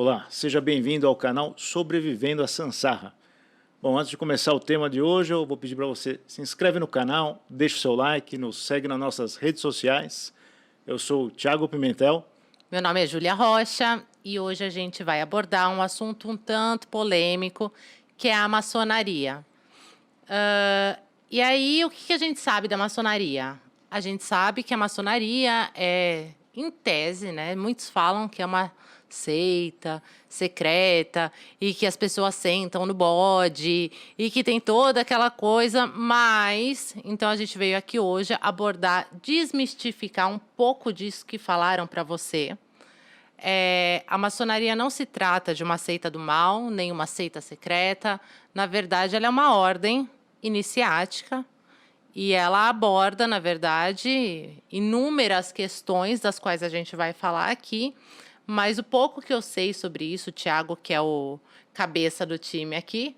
Olá, seja bem-vindo ao canal Sobrevivendo a Sansarra. Bom, antes de começar o tema de hoje, eu vou pedir para você se inscreve no canal, deixa o seu like, nos segue nas nossas redes sociais. Eu sou o Thiago Pimentel. Meu nome é Júlia Rocha e hoje a gente vai abordar um assunto um tanto polêmico, que é a maçonaria. E aí, o que a gente sabe da maçonaria? A gente sabe que a maçonaria é, em tese, né? Muitos falam que é uma seita secreta e que as pessoas sentam no bode e que tem toda aquela coisa, mas então a gente veio aqui hoje abordar, desmistificar um pouco disso que falaram para você. A maçonaria não se trata de uma seita do mal, nem uma seita secreta. Na verdade, ela é uma ordem iniciática e ela aborda, na verdade, inúmeras questões das quais a gente vai falar aqui. Mas o pouco que eu sei sobre isso, o Thiago, que é o cabeça do time aqui,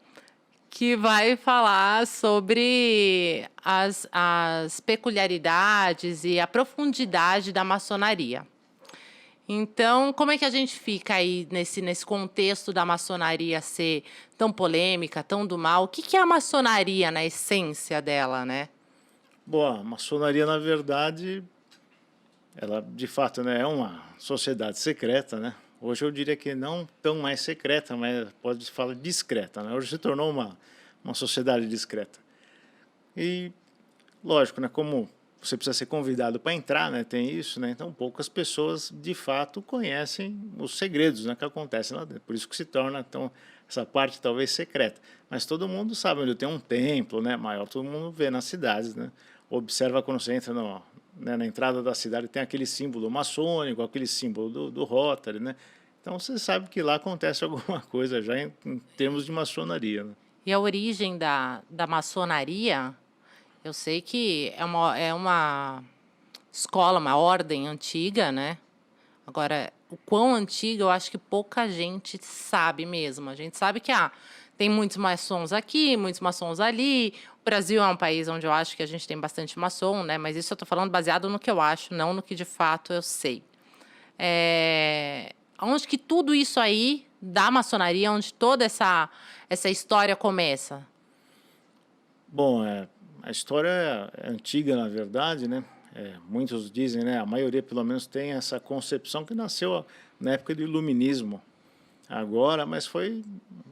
que vai falar sobre as peculiaridades e a profundidade da maçonaria. Então, como é que a gente fica aí nesse contexto da maçonaria ser tão polêmica, tão do mal? O que é a maçonaria na essência dela, né? Bom, a maçonaria, na verdade, ela de fato, né, é uma sociedade secreta, né? Hoje eu diria que não tão mais secreta, mas pode se falar discreta, né? Hoje se tornou uma sociedade discreta. E, lógico, né, como você precisa ser convidado para entrar, né, tem isso, né? Então poucas pessoas de fato conhecem os segredos, né, que acontecem lá dentro. Por isso que se torna tão essa parte talvez secreta. Mas todo mundo sabe onde tem um templo, né, maior, todo mundo vê nas cidades, né? Observa quando você entra né, na entrada da cidade, tem aquele símbolo maçônico, aquele símbolo do Rotary, né? Então você sabe que lá acontece alguma coisa já em termos de maçonaria, né? E a origem da maçonaria, eu sei que é uma escola, uma ordem antiga, né? Agora, o quão antiga, eu acho que pouca gente sabe mesmo. A gente sabe que tem muitos maçons aqui, muitos maçons ali. O Brasil é um país onde eu acho que a gente tem bastante maçom, né? Mas isso eu estou falando baseado no que eu acho, não no que de fato eu sei. Onde que tudo isso aí da maçonaria, onde toda essa história começa? Bom, a história é antiga, na verdade, né? Muitos dizem, né? A maioria, pelo menos, tem essa concepção que nasceu na época do Iluminismo, agora, mas foi,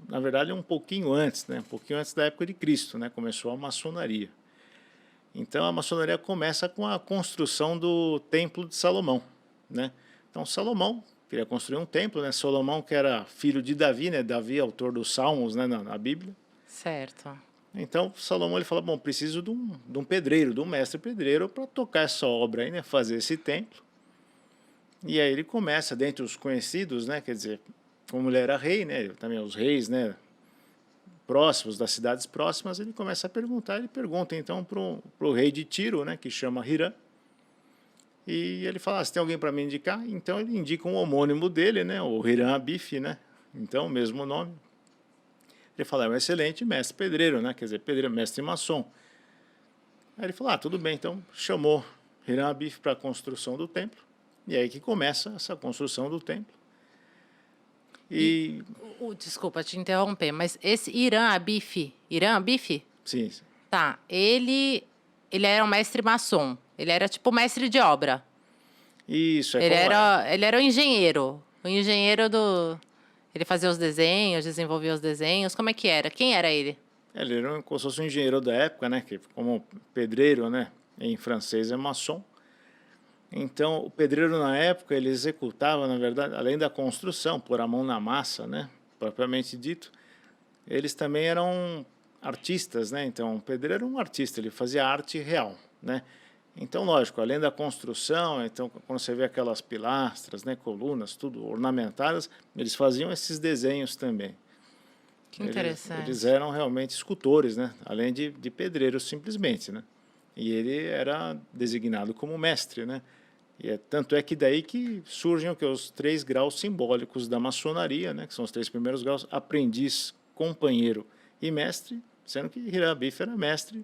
na verdade, um pouquinho antes, né? Um pouquinho antes da época de Cristo, né? Começou a maçonaria. Então, a maçonaria começa com a construção do Templo de Salomão, né? Então, Salomão queria construir um templo, né? Salomão, que era filho de Davi, né? Davi, autor dos Salmos, né? Na Bíblia. Certo. Então, Salomão ele fala, bom, preciso de um pedreiro, de um mestre pedreiro para tocar essa obra aí, né, fazer esse templo. E aí ele começa, dentre os conhecidos, né, quer dizer, como ele era rei, né, também os reis, né, próximos, das cidades próximas, ele começa a perguntar, ele pergunta então para o rei de Tiro, né, que chama Hirã, e ele fala, você tem alguém para me indicar? Então ele indica um homônimo dele, né, o Hirã Abif, né, então o mesmo nome. Ele fala, é um excelente mestre pedreiro, né? Quer dizer, pedreiro, mestre maçom. Aí ele falou, tudo bem, então chamou Hirã Abif para a construção do templo, e é aí que começa essa construção do templo. Desculpa te interromper, mas esse Irã Abif, Sim. tá, ele era um mestre maçom, ele era tipo mestre de obra. Isso, Ele era o engenheiro ele fazia os desenhos, desenvolvia os desenhos, como é que era? Quem era ele? Ele era como se fosse um engenheiro da época, né? Que como pedreiro, né? Em francês é maçom. Então, o pedreiro na época ele executava, na verdade, além da construção, pôr a mão na massa, né? Propriamente dito, eles também eram artistas, né? Então, o pedreiro era um artista, ele fazia arte real, né? Então, lógico, além da construção, então quando você vê aquelas pilastras, né, colunas, tudo ornamentadas, eles faziam esses desenhos também. Que interessante. Eles eram realmente escultores, né? Além de pedreiros simplesmente, né? E ele era designado como mestre, né? E tanto é que daí que surgem os 3 graus simbólicos da maçonaria, né? Que são os 3 primeiros graus: aprendiz, companheiro e mestre, sendo que Hirã Abif era mestre.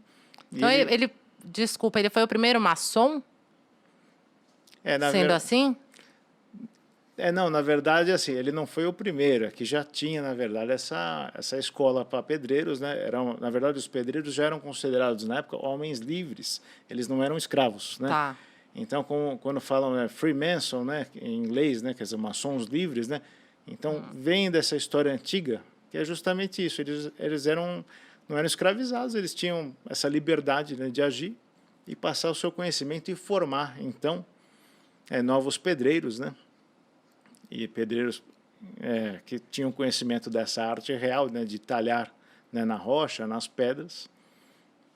Então desculpa, ele foi o primeiro maçom? Sendo assim? Não, na verdade, assim, ele não foi o primeiro, é que já tinha, na verdade, essa escola para pedreiros, né? Na verdade, os pedreiros já eram considerados, na época, homens livres, eles não eram escravos, né? Tá. Então, quando falam Freemason, né, em inglês, né, quer dizer, maçons livres, né? Então, vem dessa história antiga, que é justamente isso, eles não eram escravizados, eles tinham essa liberdade, né, de agir e passar o seu conhecimento e formar, então, novos pedreiros, né? E pedreiros que tinham conhecimento dessa arte real, né, de talhar, né, na rocha, nas pedras,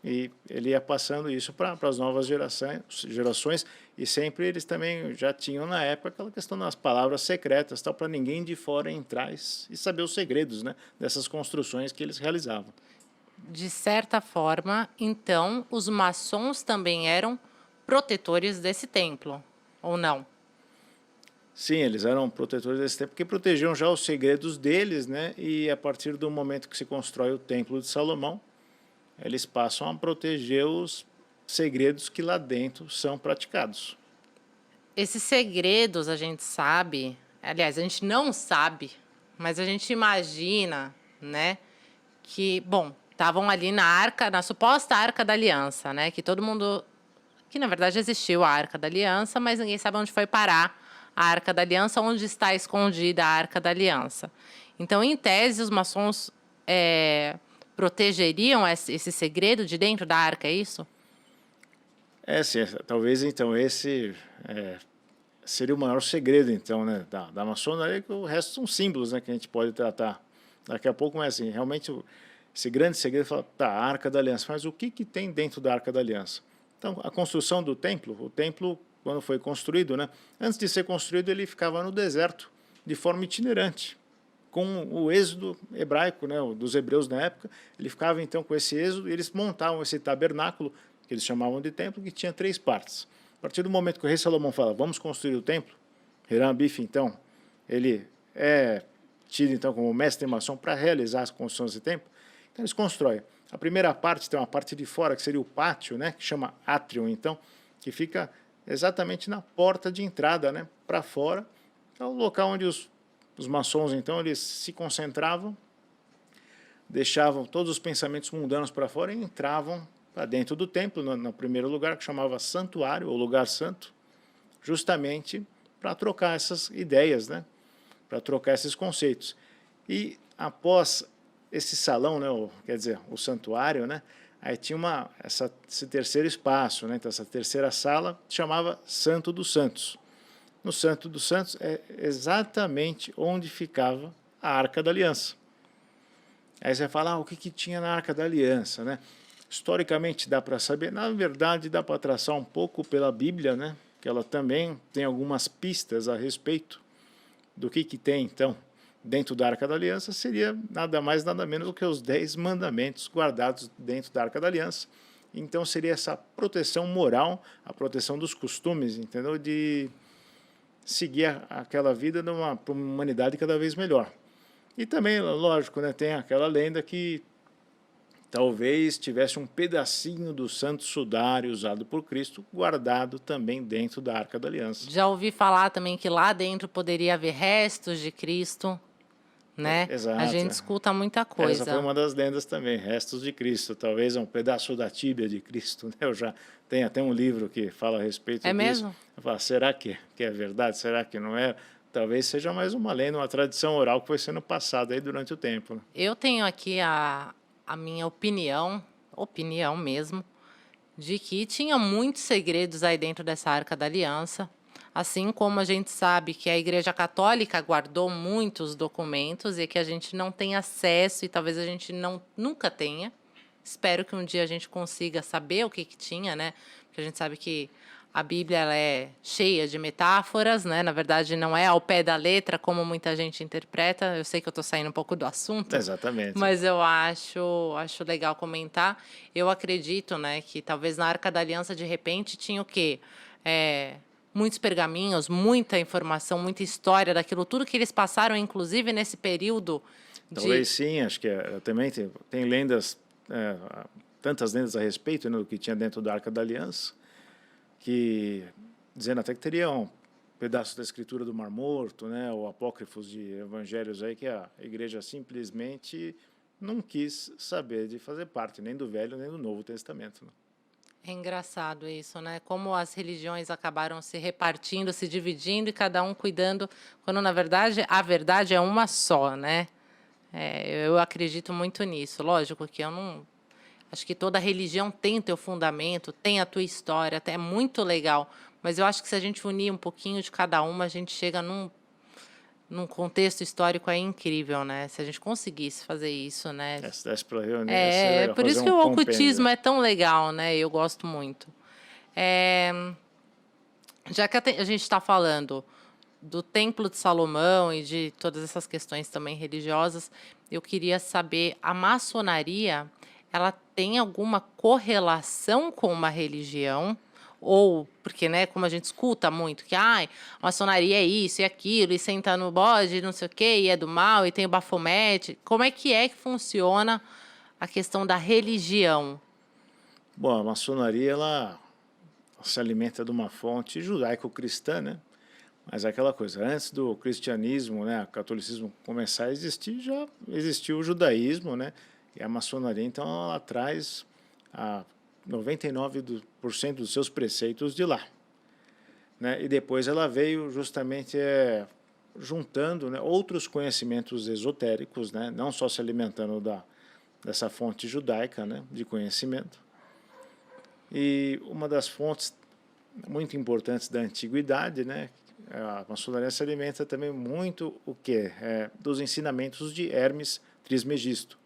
e ele ia passando isso para as novas gerações, e sempre eles também já tinham na época aquela questão das palavras secretas, tal, para ninguém de fora entrar e saber os segredos, né, dessas construções que eles realizavam. De certa forma, então, os maçons também eram protetores desse templo, ou não? Sim, eles eram protetores desse templo, porque protegiam já os segredos deles, né? E a partir do momento que se constrói o Templo de Salomão, eles passam a proteger os segredos que lá dentro são praticados. Esses segredos a gente sabe, aliás, a gente não sabe, mas a gente imagina, né, que, bom, estavam ali na arca, na suposta Arca da Aliança, né, que todo mundo, que na verdade existiu a Arca da Aliança, mas ninguém sabe onde foi parar a Arca da Aliança, onde está escondida a Arca da Aliança. Então, em tese, os maçons protegeriam esse segredo de dentro da arca, é isso? Sim, talvez então esse seria o maior segredo, então, né, da maçonaria, que o resto são símbolos, né, que a gente pode tratar daqui a pouco, mas assim, realmente esse grande segredo fala, tá, a Arca da Aliança, mas o que tem dentro da Arca da Aliança? Então, a construção do templo, o templo, quando foi construído, né, antes de ser construído, ele ficava no deserto, de forma itinerante, com o êxodo hebraico, né, dos hebreus na época, ele ficava então com esse êxodo, e eles montavam esse tabernáculo, que eles chamavam de templo, que tinha 3 partes. A partir do momento que o rei Salomão fala, vamos construir o templo, Hiram Abif, então, ele é tido então como mestre maçom para realizar as construções de templo, então eles constroem. A primeira parte tem uma parte de fora, que seria o pátio, né, que chama átrio, então, que fica exatamente na porta de entrada, né, para fora, é o local onde os maçons, então, eles se concentravam, deixavam todos os pensamentos mundanos para fora e entravam para dentro do templo, no primeiro lugar, que chamava santuário, ou lugar santo, justamente para trocar essas ideias, né, para trocar esses conceitos. E após esse salão, né, quer dizer, o santuário, né, aí tinha esse terceiro espaço, né, então essa terceira sala chamava Santo dos Santos. No Santo dos Santos é exatamente onde ficava a Arca da Aliança. Aí você fala, o que tinha na Arca da Aliança, né? Historicamente dá para saber, na verdade dá para traçar um pouco pela Bíblia, né? Que ela também tem algumas pistas a respeito do que tem, então, dentro da Arca da Aliança, seria nada mais, nada menos do que os 10 mandamentos guardados dentro da Arca da Aliança. Então, seria essa proteção moral, a proteção dos costumes, entendeu? De seguir aquela vida para uma humanidade cada vez melhor. E também, lógico, né, tem aquela lenda que talvez tivesse um pedacinho do santo sudário usado por Cristo guardado também dentro da Arca da Aliança. Já ouvi falar também que lá dentro poderia haver restos de Cristo, né? Exato. A gente escuta muita coisa. Essa foi uma das lendas também, restos de Cristo, talvez um pedaço da tíbia de Cristo, né? Eu já tenho até um livro que fala a respeito disso. Mesmo? Eu falo, será que é verdade? Será que não é? Talvez seja mais uma lenda, uma tradição oral que foi sendo passada aí durante o tempo, né? Eu tenho aqui a minha opinião mesmo, de que tinha muitos segredos aí dentro dessa Arca da Aliança. Assim como a gente sabe que a Igreja Católica guardou muitos documentos e que a gente não tem acesso e talvez a gente nunca tenha. Espero que um dia a gente consiga saber o que tinha, né? Porque a gente sabe que a Bíblia ela é cheia de metáforas, né? Na verdade, não é ao pé da letra, como muita gente interpreta. Eu sei que eu estou saindo um pouco do assunto. Exatamente. Mas eu acho legal comentar. Eu acredito, né, que talvez na Arca da Aliança, de repente, tinha o quê? Muitos pergaminhos, muita informação, muita história daquilo, tudo que eles passaram, inclusive nesse período Talvez sim, acho que também tem lendas, tantas lendas a respeito, né, do que tinha dentro da Arca da Aliança, que dizendo até que teriam pedaços da escritura do Mar Morto, né, ou apócrifos de evangelhos aí que a igreja simplesmente não quis saber de fazer parte nem do Velho nem do Novo Testamento, né? É engraçado isso, né? Como as religiões acabaram se repartindo, se dividindo e cada um cuidando, quando na verdade a verdade é uma só, né? Eu acredito muito nisso. Lógico que eu não. Acho que toda religião tem teu fundamento, tem a tua história, até é muito legal. Mas eu acho que se a gente unir um pouquinho de cada uma, a gente chega num contexto histórico aí incrível, né? Se a gente conseguisse fazer isso, né? Se desse para reunir, ia ser legal Por fazer isso que um o compêndio. ocultismo é tão legal, né? Eu gosto muito. É, já que a gente está falando do Templo de Salomão e de todas essas questões também religiosas, eu queria saber, a maçonaria, ela tem alguma correlação com uma religião? Ou, porque, né, como a gente escuta muito, que a maçonaria é isso e aquilo, e senta no bode, não sei o quê, e é do mal, e tem o Bafomete. Como é que funciona a questão da religião? Bom, a maçonaria ela se alimenta de uma fonte judaico-cristã, né? Mas é aquela coisa, antes do cristianismo, né, o catolicismo começar a existir, já existiu o judaísmo, né? E a maçonaria, então, ela traz a 99% dos seus preceitos de lá, né? E depois ela veio justamente juntando, né, outros conhecimentos esotéricos, né? Não só se alimentando dessa fonte judaica, né, de conhecimento. E uma das fontes muito importantes da antiguidade, né, a maçonaria se alimenta também muito o quê? Dos ensinamentos de Hermes Trismegisto.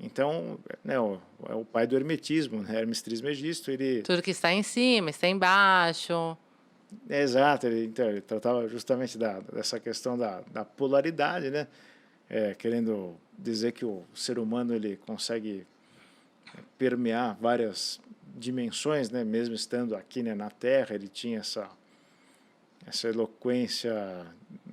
Então, né, é o pai do hermetismo, né? Hermes Trismegisto, ele... Tudo que está em cima, está embaixo. É exato, então, ele tratava justamente dessa questão da polaridade, né? Querendo dizer que o ser humano ele consegue permear várias dimensões, né? Mesmo estando aqui, né, na Terra, ele tinha essa eloquência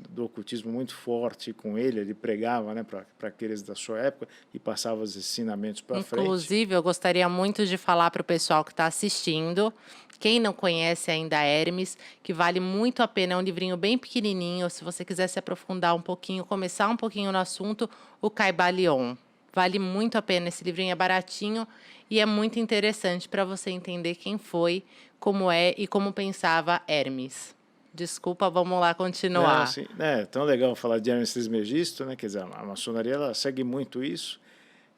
do ocultismo muito forte com ele pregava, né, para aqueles da sua época e passava os ensinamentos para frente. Inclusive, eu gostaria muito de falar para o pessoal que está assistindo, quem não conhece ainda Hermes, que vale muito a pena, é um livrinho bem pequenininho, se você quiser se aprofundar um pouquinho, começar um pouquinho no assunto, o Caibalion. Vale muito a pena, esse livrinho é baratinho e é muito interessante para você entender quem foi, como é e como pensava Hermes. Desculpa, vamos lá Não, continuar. assim, é tão legal falar de Hermes Trismegisto, né? Quer dizer, a maçonaria ela segue muito isso.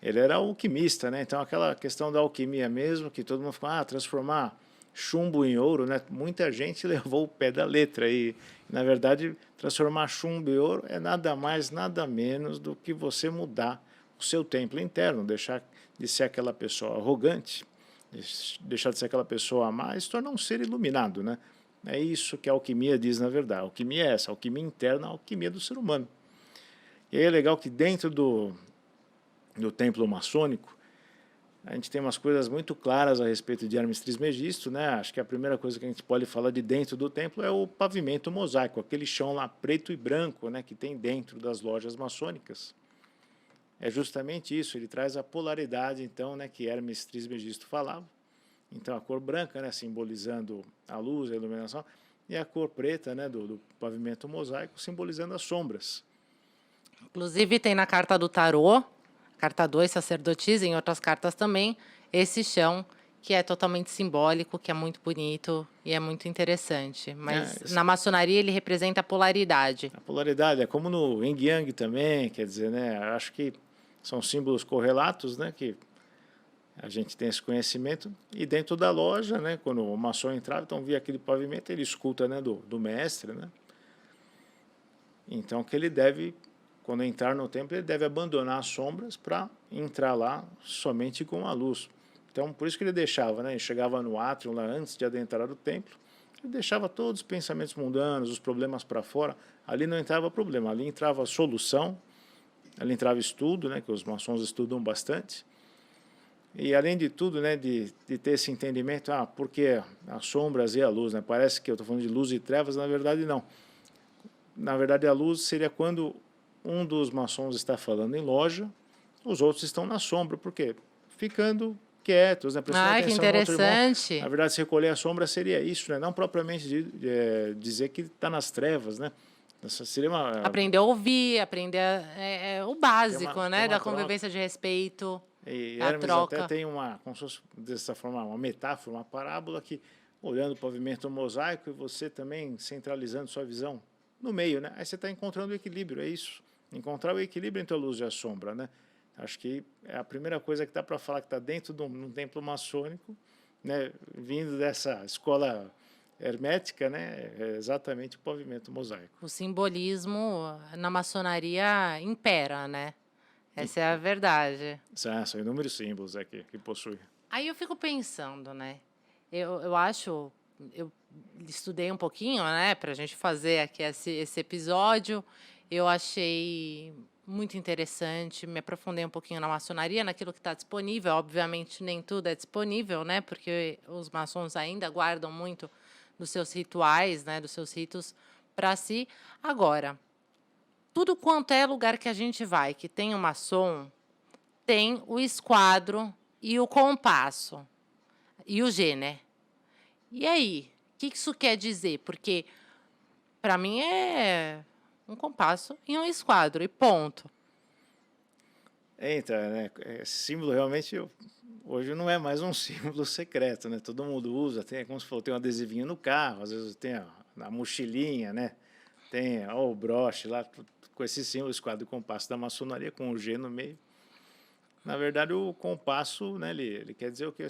Ele era alquimista, né? Então aquela questão da alquimia mesmo, que todo mundo fala, transformar chumbo em ouro, né? Muita gente levou o pé da letra e, na verdade, transformar chumbo em ouro é nada mais, nada menos do que você mudar o seu templo interno, deixar de ser aquela pessoa arrogante, deixar de ser aquela pessoa má e se tornar um ser iluminado, né? É isso que a alquimia diz, na verdade. A alquimia é essa, a alquimia interna, a alquimia do ser humano. E aí é legal que dentro do templo maçônico, a gente tem umas coisas muito claras a respeito de Hermes Trismegisto, né? Acho que a primeira coisa que a gente pode falar de dentro do templo é o pavimento mosaico, aquele chão lá preto e branco, né, que tem dentro das lojas maçônicas. É justamente isso, ele traz a polaridade, então, né, que Hermes Trismegisto falava. Então, a cor branca, né, simbolizando a luz, a iluminação, e a cor preta, né, do pavimento mosaico, simbolizando as sombras. Inclusive, tem na carta do tarô, carta 2, sacerdotisa, em outras cartas também, esse chão que é totalmente simbólico, que é muito bonito e é muito interessante. Mas na maçonaria ele representa a polaridade. A polaridade é como no Yin Yang também, quer dizer, né, acho que são símbolos correlatos, né, que a gente tem esse conhecimento, e dentro da loja, né, quando o maçom entrava, então via aquele pavimento, ele escuta, né, do mestre, né, então que ele deve, quando entrar no templo, ele deve abandonar as sombras para entrar lá somente com a luz. Então, por isso que ele deixava, né, ele chegava no átrio lá antes de adentrar o templo, ele deixava todos os pensamentos mundanos, os problemas para fora, ali não entrava problema, ali entrava solução, ali entrava estudo, né, que os maçons estudam bastante. E, além de tudo, né, de ter esse entendimento, porque as sombras e a luz, né, parece que eu estou falando de luz e trevas, na verdade não. Na verdade, a luz seria quando um dos maçons está falando em loja, os outros estão na sombra, por quê? Ficando quietos, né? Prestando Ah, que atenção no outro irmão. interessante. Na verdade, se recolher a sombra seria isso, né? Não propriamente dizer que está nas trevas, né? Essa seria Aprender a ouvir, aprender o básico, tem né? uma Da troca. convivência de respeito, E a Hermes até troca. tem como se fosse, dessa forma, uma metáfora, uma parábola que, olhando o pavimento mosaico e você também centralizando sua visão no meio, né? Aí você está encontrando o equilíbrio, é isso. Encontrar o equilíbrio entre a luz e a sombra, né? Acho que é a primeira coisa que dá para falar que está dentro de um templo maçônico, né? Vindo dessa escola hermética, né? É exatamente o pavimento mosaico. O simbolismo na maçonaria impera, né? Essa é a verdade. São inúmeros símbolos que possui. Aí eu fico pensando, né? Eu acho, eu estudei um pouquinho, né, para a gente fazer aqui esse episódio. Eu achei muito interessante, me aprofundei um pouquinho na maçonaria, naquilo que está disponível. Obviamente, nem tudo é disponível, né? Porque os maçons ainda guardam muito dos seus rituais, né, dos seus ritos para si. Agora, tudo quanto é lugar que a gente vai, que tem um maçom, tem o esquadro e o compasso. E o G, né? E aí? O que isso quer dizer? Porque, para mim, é um compasso e um esquadro, e ponto. Então, né? Esse símbolo realmente hoje não é mais um símbolo secreto, né? Todo mundo usa, tem, como se falou, tem um adesivinho no carro, às vezes tem na mochilinha, né? Tem o broche lá, com esse símbolo, esquadro e compasso da maçonaria, com o G no meio. Na verdade, o compasso, né? Ele quer dizer o que?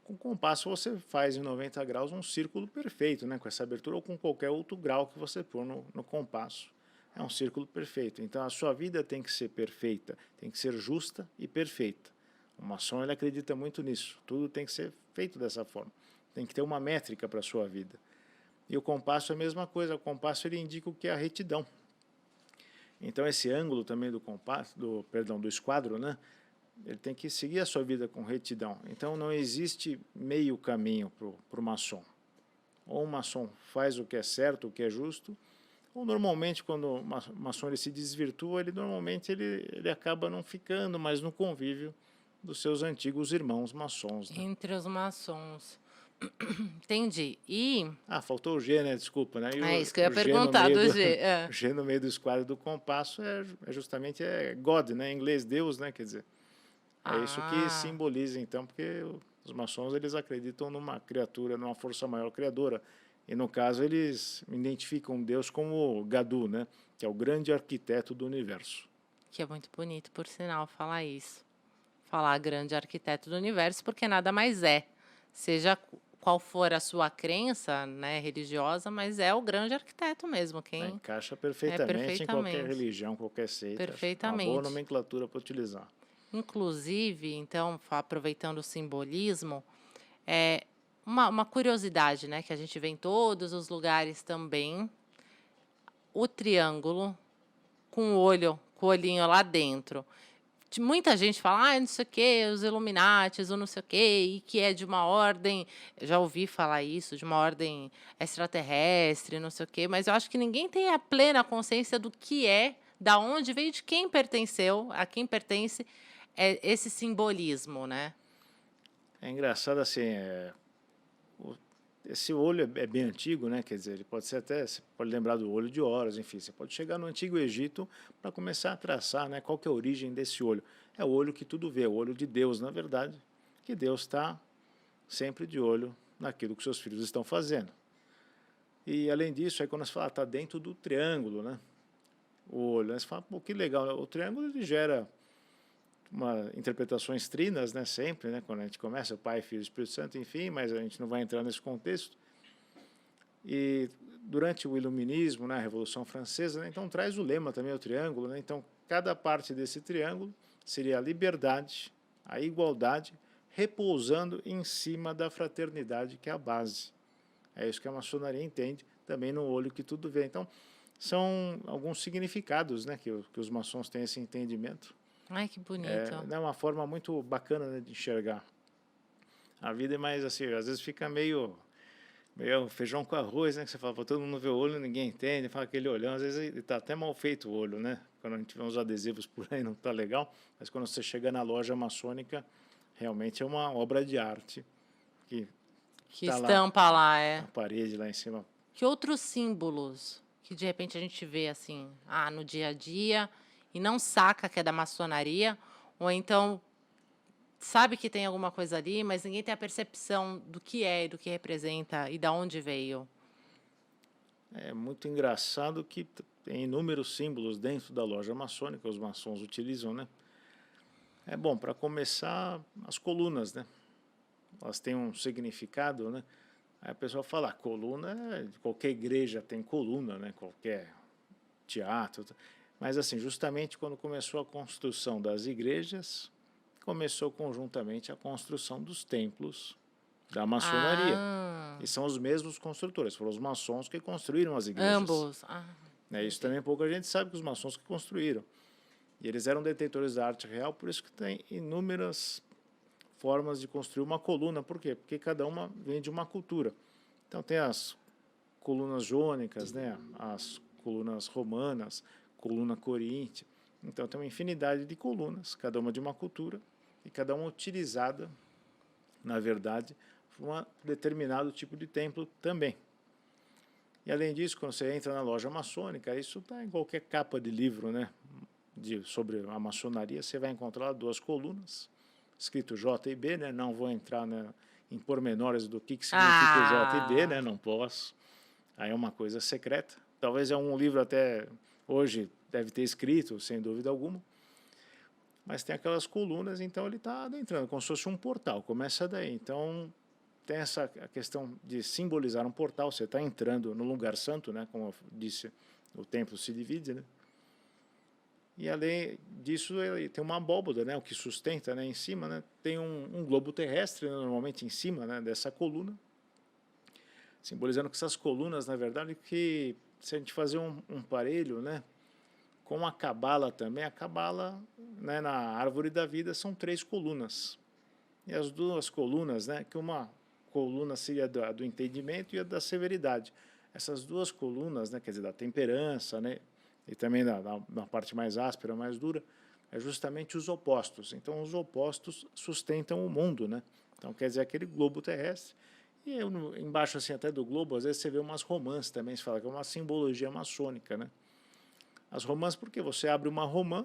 Com o compasso você faz em 90 graus um círculo perfeito, né? Com essa abertura ou com qualquer outro grau que você pôr no compasso. É um círculo perfeito. Então a sua vida tem que ser perfeita, tem que ser justa e perfeita. O maçom ele acredita muito nisso. Tudo tem que ser feito dessa forma. Tem que ter uma métrica para a sua vida. E o compasso é a mesma coisa. O compasso ele indica o que é a retidão. Então esse ângulo também do compasso, do esquadro, né? Ele tem que seguir a sua vida com retidão. Então não existe meio caminho para o maçom. Ou o maçom faz o que é certo, o que é justo, ou normalmente quando o maçom ele se desvirtua, ele acaba não ficando mais no convívio dos seus antigos irmãos maçons, né? Entre os maçons. Entendi. E Faltou o G, né? Desculpa, né? E é isso que eu ia o G no perguntar meio do do G. É. G no meio do esquadro do compasso é justamente God, né? Em inglês Deus, né? Quer dizer, é isso que Ah, simboliza, então, porque os maçons eles acreditam numa criatura, numa força maior criadora. E, no caso, eles identificam Deus como Gadu, né? Que é o grande arquiteto do universo. que é muito bonito, por sinal, falar isso. Falar grande arquiteto do universo, porque nada mais é. Seja qual for a sua crença, né, religiosa, mas é o grande arquiteto mesmo, quem Encaixa é perfeitamente em qualquer perfeitamente. religião, qualquer seita. É uma boa Perfeitamente. nomenclatura para utilizar. Inclusive, então, aproveitando o simbolismo, é uma curiosidade, né, que a gente vê em todos os lugares também, o triângulo com o olhinho lá dentro. Muita gente fala, não sei o quê, os Illuminates, ou não sei o quê, e que é de uma ordem, eu já ouvi falar isso, de uma ordem extraterrestre, não sei o quê, mas eu acho que ninguém tem a plena consciência do que é, da onde veio, de quem pertenceu, a quem pertence esse simbolismo, né? É engraçado assim, esse olho é bem antigo, né? Quer dizer, ele pode ser até, você pode lembrar do olho de Horus, enfim, você pode chegar no Antigo Egito para começar a traçar, né? Qual que é a origem desse olho? É o olho que tudo vê, o olho de Deus, na verdade, que Deus está sempre de olho naquilo que seus filhos estão fazendo. E além disso, aí quando você fala, está dentro do triângulo, né? O olho, né? Você fala, pô, que legal, né? O triângulo ele gera interpretações trinas, né, sempre, né, quando a gente começa, o Pai, Filho e Espírito Santo, enfim, mas a gente não vai entrar nesse contexto. E durante o Iluminismo, né, a Revolução Francesa, né, então traz o lema também, o triângulo, né, então cada parte desse triângulo seria a liberdade, a igualdade, repousando em cima da fraternidade, que é a base. É isso que a maçonaria entende, também no olho que tudo vê. Então, são alguns significados, né, que os maçons têm esse entendimento. Ai, que bonito. É uma forma muito bacana, né, de enxergar a vida, mas assim, às vezes fica meio feijão com arroz, né, que você fala, todo mundo vê o olho, ninguém entende, fala aquele olhão, às vezes está até mal feito o olho, né, quando a gente vê uns adesivos por aí não está legal, mas quando você chega na loja maçônica, Realmente é uma obra de arte que Que está lá estampa lá, na parede, lá em cima. Que outros símbolos que de repente a gente vê assim, no dia a dia e não saca que é da maçonaria, ou então sabe que tem alguma coisa ali, mas ninguém tem a percepção do que é e do que representa e da onde veio. É muito engraçado que tem inúmeros símbolos dentro da loja maçônica, os maçons utilizam, né? É bom, para começar, as colunas, né? Elas têm um significado, né? Aí a pessoa fala, coluna, qualquer igreja tem coluna, né? Qualquer teatro. Mas assim, justamente quando começou a construção das igrejas, começou conjuntamente a construção dos templos da maçonaria. Ah, E são os mesmos construtores, foram os maçons que construíram as igrejas. ambos. Né? Isso Entendi. também pouca gente sabe que os maçons que construíram. E eles eram detentores da arte real, por isso que tem inúmeras formas de construir uma coluna. Por quê? Porque cada uma vem de uma cultura. Então tem as colunas jônicas, né? As colunas romanas, coluna coríntia. Então tem uma infinidade de colunas, cada uma de uma cultura, e cada uma utilizada, na verdade, para um determinado tipo de templo também. E além disso, quando você entra na loja maçônica, isso está em qualquer capa de livro, né? Sobre a maçonaria, você vai encontrar duas colunas, escrito J e B, né? Não vou entrar, né, em pormenores do que significa o J e B, né? Não posso. Aí é uma coisa secreta. Talvez é um livro até hoje deve ter escrito, sem dúvida alguma. Mas tem aquelas colunas, então ele está adentrando, como se fosse um portal. Começa daí. Então tem essa a questão de simbolizar um portal. Você está entrando no lugar santo, né? Como eu disse, o templo se divide, né? E além disso, ele tem uma abóboda, né, o que sustenta, né, em cima, né, tem um globo terrestre, né, normalmente em cima, né, dessa coluna, simbolizando que essas colunas, na verdade, que se a gente fazer um parelho, né, com a cabala também, a cabala, né, na árvore da vida são 3 colunas. E as duas colunas, né, que uma coluna seria do entendimento e a da severidade. Essas duas colunas, né, quer dizer, da temperança, né, e também na parte mais áspera, mais dura, é justamente os opostos. Então, os opostos sustentam o mundo, né? Então, quer dizer, aquele globo terrestre. E eu, embaixo, assim, até do globo, às vezes você vê umas romãs também, se fala que é uma simbologia maçônica, né? As romãs, porque você abre uma romã,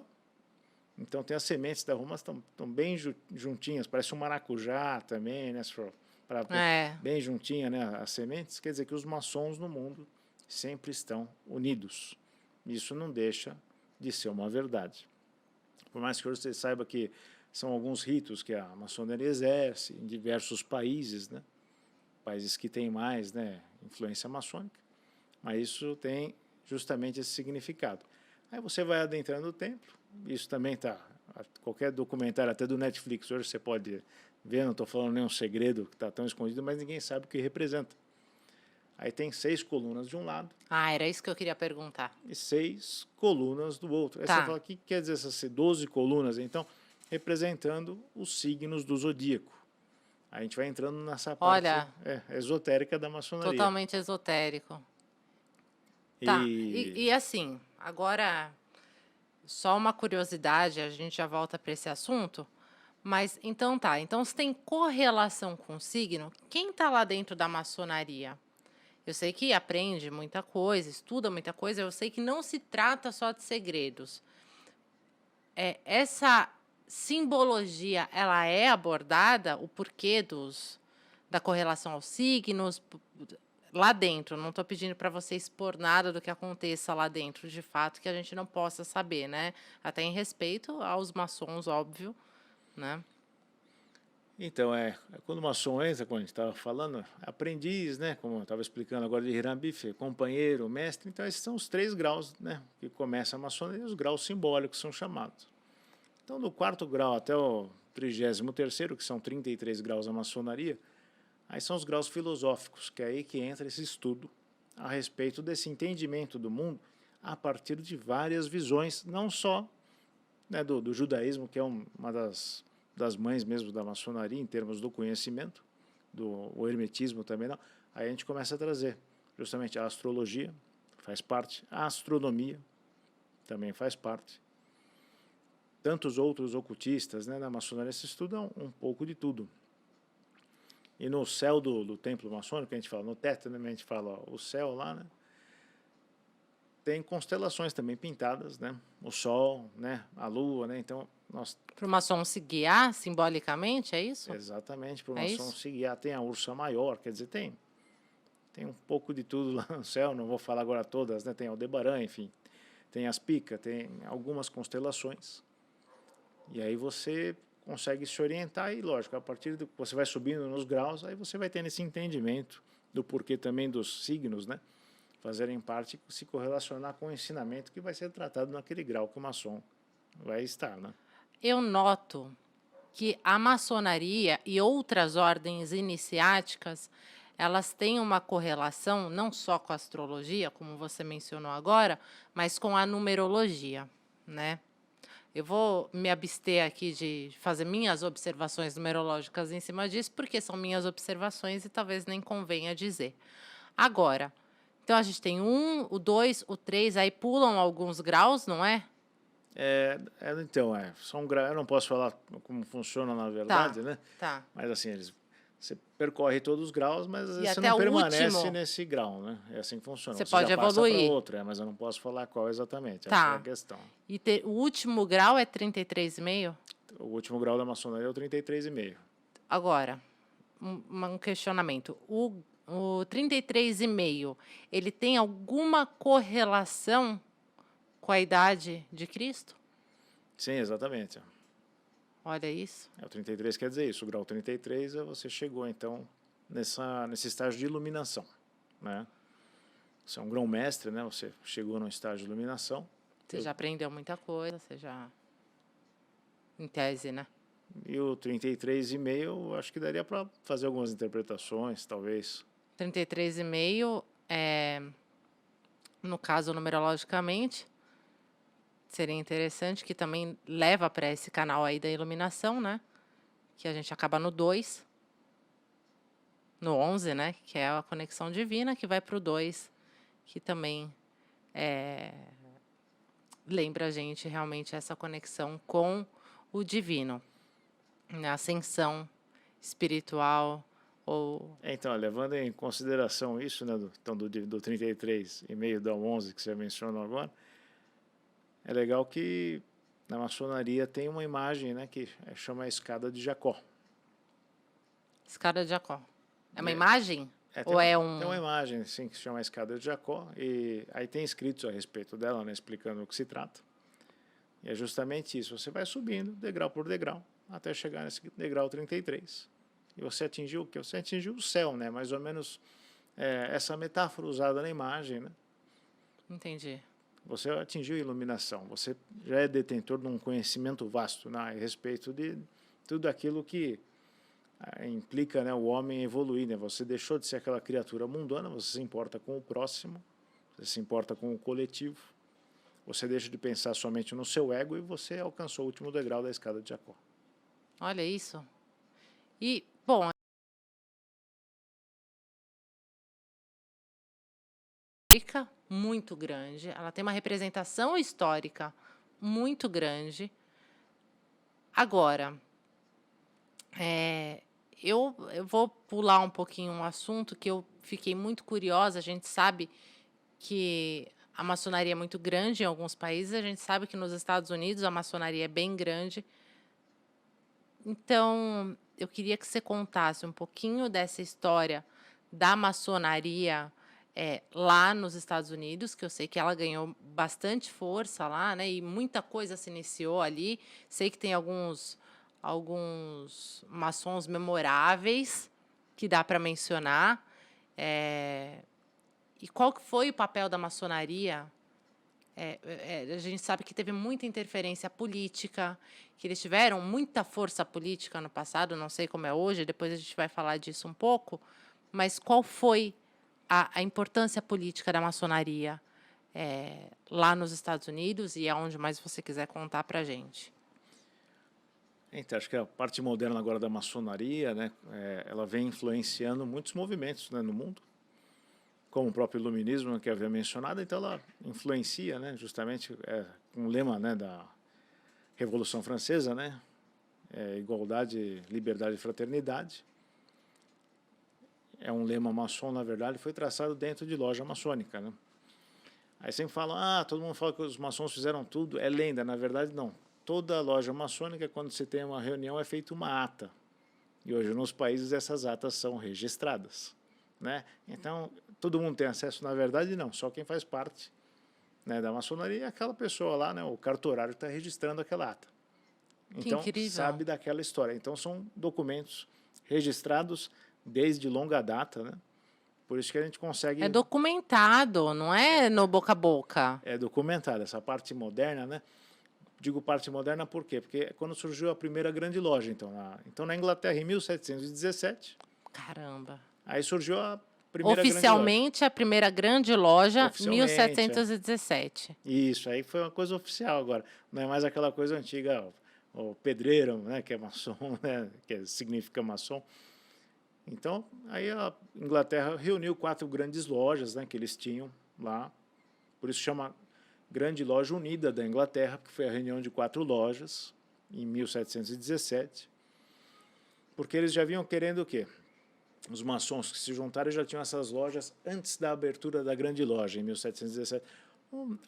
então tem as sementes da romã, estão bem juntinhas, parece um maracujá também, né? É. Bem juntinha, né? As sementes, quer dizer que os maçons no mundo sempre estão unidos. Isso não deixa de ser uma verdade. Por mais que você saiba que são alguns ritos que a maçonaria exerce em diversos países, né? Países que têm mais, né, influência maçônica, mas isso tem justamente esse significado. Aí você vai adentrando o templo, isso também está, qualquer documentário até do Netflix hoje você pode ver, não estou falando nenhum segredo que está tão escondido, mas ninguém sabe o que representa. Aí tem 6 colunas de um lado. Era isso que eu queria perguntar. E 6 colunas do outro. Aí Tá. você fala, o que quer dizer essas 12 colunas? Então, representando os signos do zodíaco. A gente vai entrando nessa parte esotérica da maçonaria. Totalmente esotérico. Tá. E assim, agora, só uma curiosidade, a gente já volta para esse assunto. Mas então tá. Então, se tem correlação com o signo, quem está lá dentro da maçonaria? Eu sei que aprende muita coisa, estuda muita coisa, eu sei que não se trata só de segredos. Essa simbologia, ela é abordada, o porquê da correlação aos signos, lá dentro. Não estou pedindo para você expor nada do que aconteça lá dentro, de fato, que a gente não possa saber, né? Até em respeito aos maçons, óbvio, né? Então, quando o maçom entra, como a gente estava falando, aprendiz, né, como eu estava explicando agora de Hiram Bife, companheiro, mestre, então esses são os 3 graus, né, que começa a maçonaria, os graus simbólicos são chamados. Então, do 4º grau até o 33º, que são 33 graus a maçonaria, aí são os graus filosóficos, que é aí que entra esse estudo a respeito desse entendimento do mundo a partir de várias visões, não só, né, do judaísmo, que é uma das mães mesmo da maçonaria em termos do conhecimento, o hermetismo também não. Aí a gente começa a trazer justamente a astrologia, faz parte, a astronomia também faz parte. tantos outros ocultistas, né? Na maçonaria se estuda um pouco de tudo. E no céu do templo maçônico, a gente fala, no teto, né, a gente fala, ó, o céu lá, né? Tem constelações também pintadas, né? O sol, né? A lua, né? Então, nós Para o maçom se guiar simbolicamente, é isso? exatamente para o É maçom isso? se guiar, tem a ursa maior, quer dizer, tem um pouco de tudo lá no céu, não vou falar agora todas, né? Tem Aldebaran, enfim, tem as Picas, tem algumas constelações. E aí você consegue se orientar e, lógico, a partir do que você vai subindo nos graus, aí você vai tendo esse entendimento do porquê também dos signos, né? Fazerem parte, se correlacionar com o ensinamento que vai ser tratado naquele grau que o maçom vai estar, né? Eu noto que a maçonaria e outras ordens iniciáticas, elas têm uma correlação não só com a astrologia, como você mencionou agora, mas com a numerologia, né? Eu vou me abster aqui de fazer minhas observações numerológicas em cima disso, porque são minhas observações e talvez nem convenha dizer. Agora, então a gente tem o 2, o 3, aí pulam alguns graus, não é? Então, são eu não posso falar como funciona na Tá, verdade, né? tá. Mas assim, você percorre todos os graus, mas às E vezes você até não o permanece último, nesse grau, né? É assim que funciona. você Você já pode passa para evoluir. outro, mas eu não posso falar qual exatamente, essa é a Tá. questão. E o último grau é 33,5? O último grau da maçonaria é o 33,5. Agora, um questionamento. O 33,5, ele tem alguma correlação com a idade de Cristo? Sim, exatamente. Olha isso. O 33 quer dizer isso. O grau 33 você chegou, então, nesse estágio de iluminação, né? Você é um grão-mestre, né? Você chegou num estágio de iluminação. Você já aprendeu muita coisa, você já... Em tese, né? E o 33,5, acho que daria para fazer algumas interpretações, talvez. 33,5 no caso, numerologicamente, seria interessante, que também leva para esse canal aí da iluminação, né? Que a gente acaba no 2, no 11, né? Que é a conexão divina, que vai para o 2, que também lembra a gente realmente essa conexão com o divino, né? A ascensão espiritual, ou... Então, levando em consideração isso, né, do 33,5 ao 11 que você mencionou agora, é legal que na maçonaria tem uma imagem, né, que chama a escada de Jacó. Escada de Jacó. É uma É, imagem? Ou é Tem uma um... imagem assim, que se chama a escada de Jacó, e aí tem escritos a respeito dela, né, explicando o que se trata. E é justamente isso, você vai subindo degrau por degrau, até chegar nesse degrau 33. E você atingiu o quê? Você atingiu o céu, né? Mais ou menos essa metáfora usada na imagem, né? Entendi. Você atingiu a iluminação, você já é detentor de um conhecimento vasto, né, a respeito de tudo aquilo que implica, né, o homem evoluir, né? Você deixou de ser aquela criatura mundana, você se importa com o próximo, você se importa com o coletivo, você deixa de pensar somente no seu ego e você alcançou o último degrau da escada de Jacó. Olha isso. E, bom, muito grande, ela tem uma representação histórica muito grande. Agora, eu vou pular um pouquinho um assunto que eu fiquei muito curiosa. A gente sabe que a maçonaria é muito grande em alguns países, a gente sabe que nos Estados Unidos a maçonaria é bem grande. Então, eu queria que você contasse um pouquinho dessa história da maçonaria lá nos Estados Unidos, que eu sei que ela ganhou bastante força lá, né? E muita coisa se iniciou ali. Sei que tem alguns maçons memoráveis que dá para mencionar. E qual que foi o papel da maçonaria? A gente sabe que teve muita interferência política, que eles tiveram muita força política no passado, não sei como é hoje, depois a gente vai falar disso um pouco, mas qual foi a importância política da maçonaria lá nos Estados Unidos e aonde mais você quiser contar para a gente? Então, acho que a parte moderna agora da maçonaria, né, ela vem influenciando muitos movimentos, né, no mundo, como o próprio iluminismo que eu havia mencionado, então ela influencia, né, justamente com o lema, né, da Revolução Francesa, né? Igualdade, liberdade e fraternidade. É um lema maçom, na verdade, foi traçado dentro de loja maçônica, né? Aí sempre falam, todo mundo fala que os maçons fizeram tudo, é lenda. Na verdade, não. Toda loja maçônica, quando você tem uma reunião, é feita uma ata. E hoje, nos países, essas atas são registradas, né? Então, todo mundo tem acesso? Na verdade, não. Só quem faz parte, né, da maçonaria é aquela pessoa lá, né? O cartorário está registrando aquela ata. Então, sabe daquela história. Então, são documentos registrados desde longa data, né? Por isso que a gente consegue... É documentado, não é no boca a boca. É documentado. Essa parte moderna, né? Digo parte moderna por quê? Porque é quando surgiu a primeira grande loja. Então, na Inglaterra, em 1717... Caramba. Aí surgiu a primeira oficialmente, grande loja. A primeira grande loja, 1717. Isso, aí foi uma coisa oficial agora. Não é mais aquela coisa antiga, o pedreiro, né, que é maçom, né, que significa maçom. Então, aí a Inglaterra reuniu 4 grandes lojas, né, que eles tinham lá. Por isso chama Grande Loja Unida da Inglaterra, porque foi a reunião de 4 lojas em 1717. Porque eles já vinham querendo o quê? Os maçons que se juntaram já tinham essas lojas antes da abertura da grande loja, em 1717.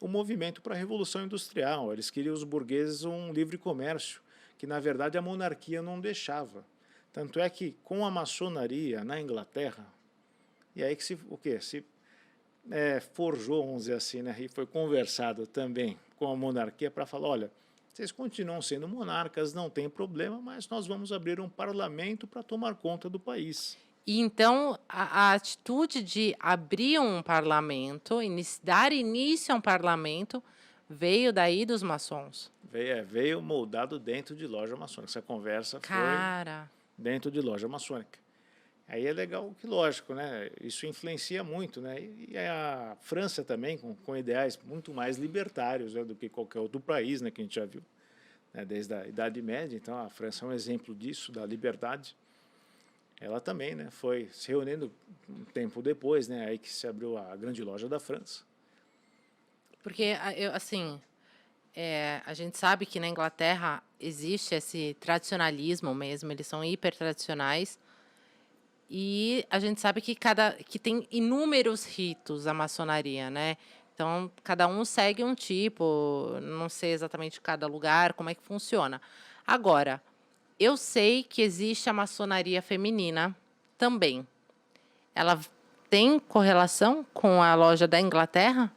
O movimento para a Revolução Industrial. Eles queriam, os burgueses, um livre comércio, que, na verdade, a monarquia não deixava. Tanto é que, com a maçonaria na Inglaterra, e aí que se forjou, vamos dizer assim, né, e foi conversado também com a monarquia para falar, olha, vocês continuam sendo monarcas, não tem problema, mas nós vamos abrir um parlamento para tomar conta do país. E então, a atitude de abrir um parlamento, dar início a um parlamento, veio daí dos maçons. Veio moldado dentro de loja maçônica. Essa conversa foi dentro de loja maçônica. Aí é legal que, lógico, né? Isso influencia muito, né? E a França também, com ideais muito mais libertários, né, do que qualquer outro país, né, que a gente já viu, né, desde a Idade Média. Então, a França é um exemplo disso, da liberdade. Ela também, né, foi se reunindo um tempo depois, né, aí que se abriu a grande loja da França. Porque, assim, a gente sabe que na Inglaterra existe esse tradicionalismo mesmo, eles são hiper tradicionais, e a gente sabe que tem inúmeros ritos a maçonaria, né? Então, cada um segue um tipo, não sei exatamente cada lugar, como é que funciona. Agora, eu sei que existe a maçonaria feminina também. Ela tem correlação com a loja da Inglaterra?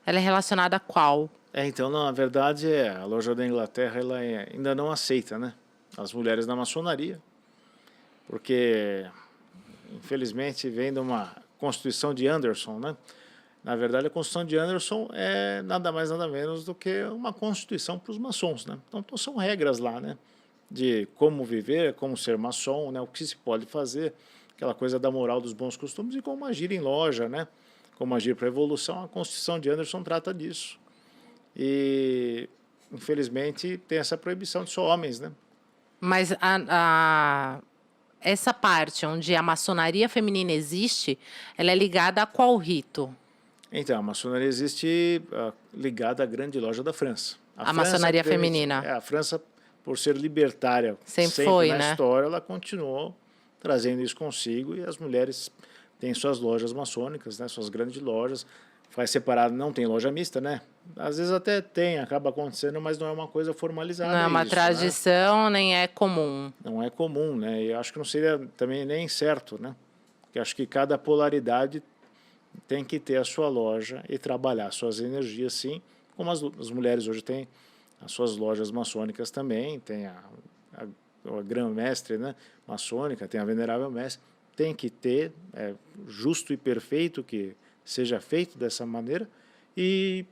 Ela é relacionada a qual? Então, na verdade, a loja da Inglaterra ela ainda não aceita, né, as mulheres na maçonaria, porque, infelizmente, vem de uma Constituição de Anderson, né? Na verdade, a Constituição de Anderson é nada mais, nada menos do que uma Constituição para os maçons, né? Então, são regras lá, né, de como viver, como ser maçom, né, o que se pode fazer, aquela coisa da moral dos bons costumes e como agir em loja, né, como agir para a evolução. A Constituição de Anderson trata disso. E, infelizmente, tem essa proibição de só homens, né? Mas essa parte onde a maçonaria feminina existe, ela é ligada a qual rito? Então, a maçonaria existe ligada à grande loja da França. A maçonaria feminina. A França, por ser libertária sempre foi, na né? história, ela continuou trazendo isso consigo, e as mulheres têm suas lojas maçônicas, né, suas grandes lojas, faz separado, não tem loja mista, né? Às vezes até tem, acaba acontecendo, mas não é uma coisa formalizada. Não é uma isso, tradição, né? nem é comum. Não é comum, né? E acho que não seria também nem certo, né? Porque acho que cada polaridade tem que ter a sua loja e trabalhar suas energias, sim, como as mulheres hoje têm as suas lojas maçônicas também, tem a grã-mestre, né, maçônica, tem a venerável mestre, tem que ter, justo e perfeito que seja feito dessa maneira. E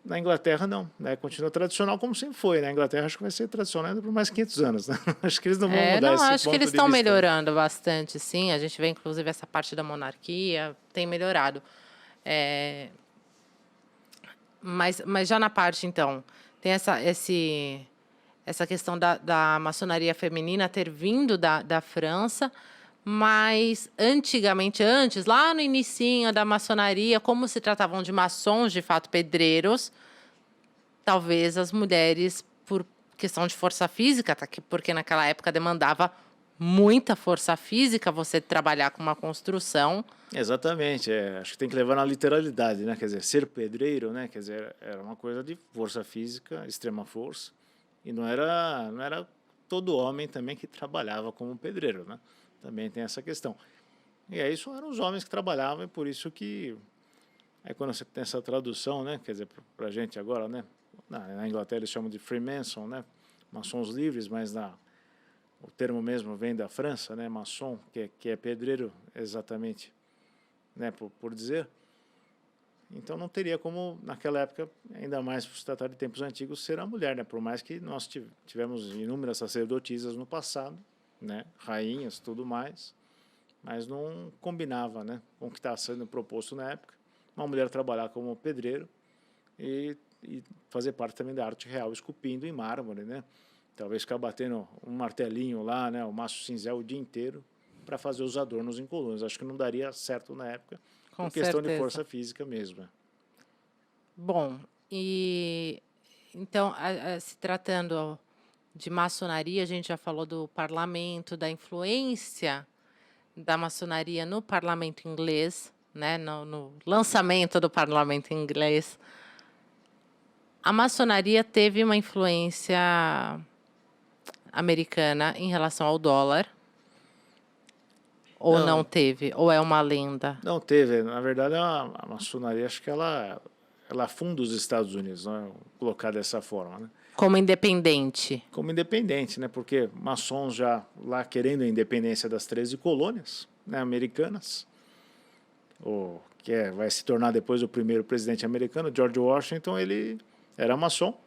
na Inglaterra não, né, continua tradicional como sempre foi. Na Inglaterra acho que vai ser tradicional ainda por mais 500 anos, né? Acho que eles não vão mudar esse acho que eles estão vista. melhorando bastante, sim. A gente vê, inclusive, essa parte da monarquia, tem melhorado. Mas já na parte, então, tem essa questão da maçonaria feminina ter vindo da França, mas antigamente, lá no inicinho da maçonaria, como se tratavam de maçons, de fato, pedreiros, talvez as mulheres, por questão de força física, porque naquela época demandava muita força física você trabalhar com uma construção. Exatamente, acho que tem que levar na literalidade, né? Quer dizer, ser pedreiro, né? Quer dizer, era uma coisa de força física, extrema força, e não era todo homem também que trabalhava como pedreiro, né? Também tem essa questão. E aí só eram os homens que trabalhavam, e por isso que aí quando você tem essa tradução, né? Quer dizer, para a gente agora, né? Na Inglaterra eles chamam de Freemason, né? Maçons livres, mas o termo mesmo vem da França, né? Maçom, que é pedreiro exatamente, né? Por dizer. Então não teria como, naquela época, ainda mais por se tratar de tempos antigos, ser a mulher, né? Por mais que nós tivemos inúmeras sacerdotisas no passado, né? Rainhas, tudo mais, mas não combinava, né? Com o que está sendo proposto na época. Uma mulher trabalhar como pedreiro e fazer parte também da arte real, esculpindo em mármore, né? Talvez ficar batendo um martelinho lá, né? O maço cinzel o dia inteiro para fazer os adornos em colunas. Acho que não daria certo na época, Com por questão certeza. de força física mesmo. Bom, então, se tratando de maçonaria, a gente já falou do parlamento, da influência da maçonaria no parlamento inglês, né, no lançamento do parlamento inglês. A maçonaria teve uma influência americana em relação ao dólar? Ou não teve? Ou é uma lenda? Não teve. Na verdade, a maçonaria, acho que ela funda os Estados Unidos, né? Colocar dessa forma, né? Como independente. Como independente, né? Porque maçons já lá querendo a independência das 13 colônias, né, americanas, vai se tornar depois o primeiro presidente americano, George Washington, ele era maçom,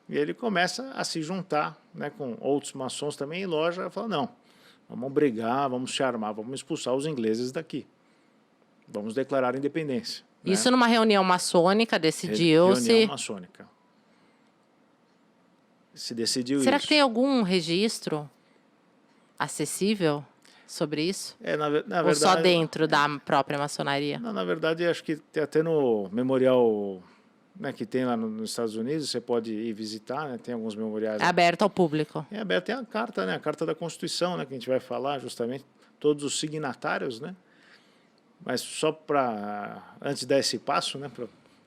e ele começa a se juntar, né, com outros maçons também em loja, e fala, não, vamos brigar, vamos charmar, vamos expulsar os ingleses daqui, vamos declarar a independência. Né? Isso numa reunião maçônica decidiu-se... Reunião maçônica. Se decidiu Será isso. que tem algum registro acessível sobre isso? Na verdade, ou só dentro da própria maçonaria? Não, na verdade, acho que tem até no memorial, né, que tem lá nos Estados Unidos, você pode ir visitar, né, tem alguns memoriais. É aberto ao público. É aberto, tem a carta, né, a carta da Constituição, né, que a gente vai falar justamente, todos os signatários, né, mas só para, antes de dar esse passo, né,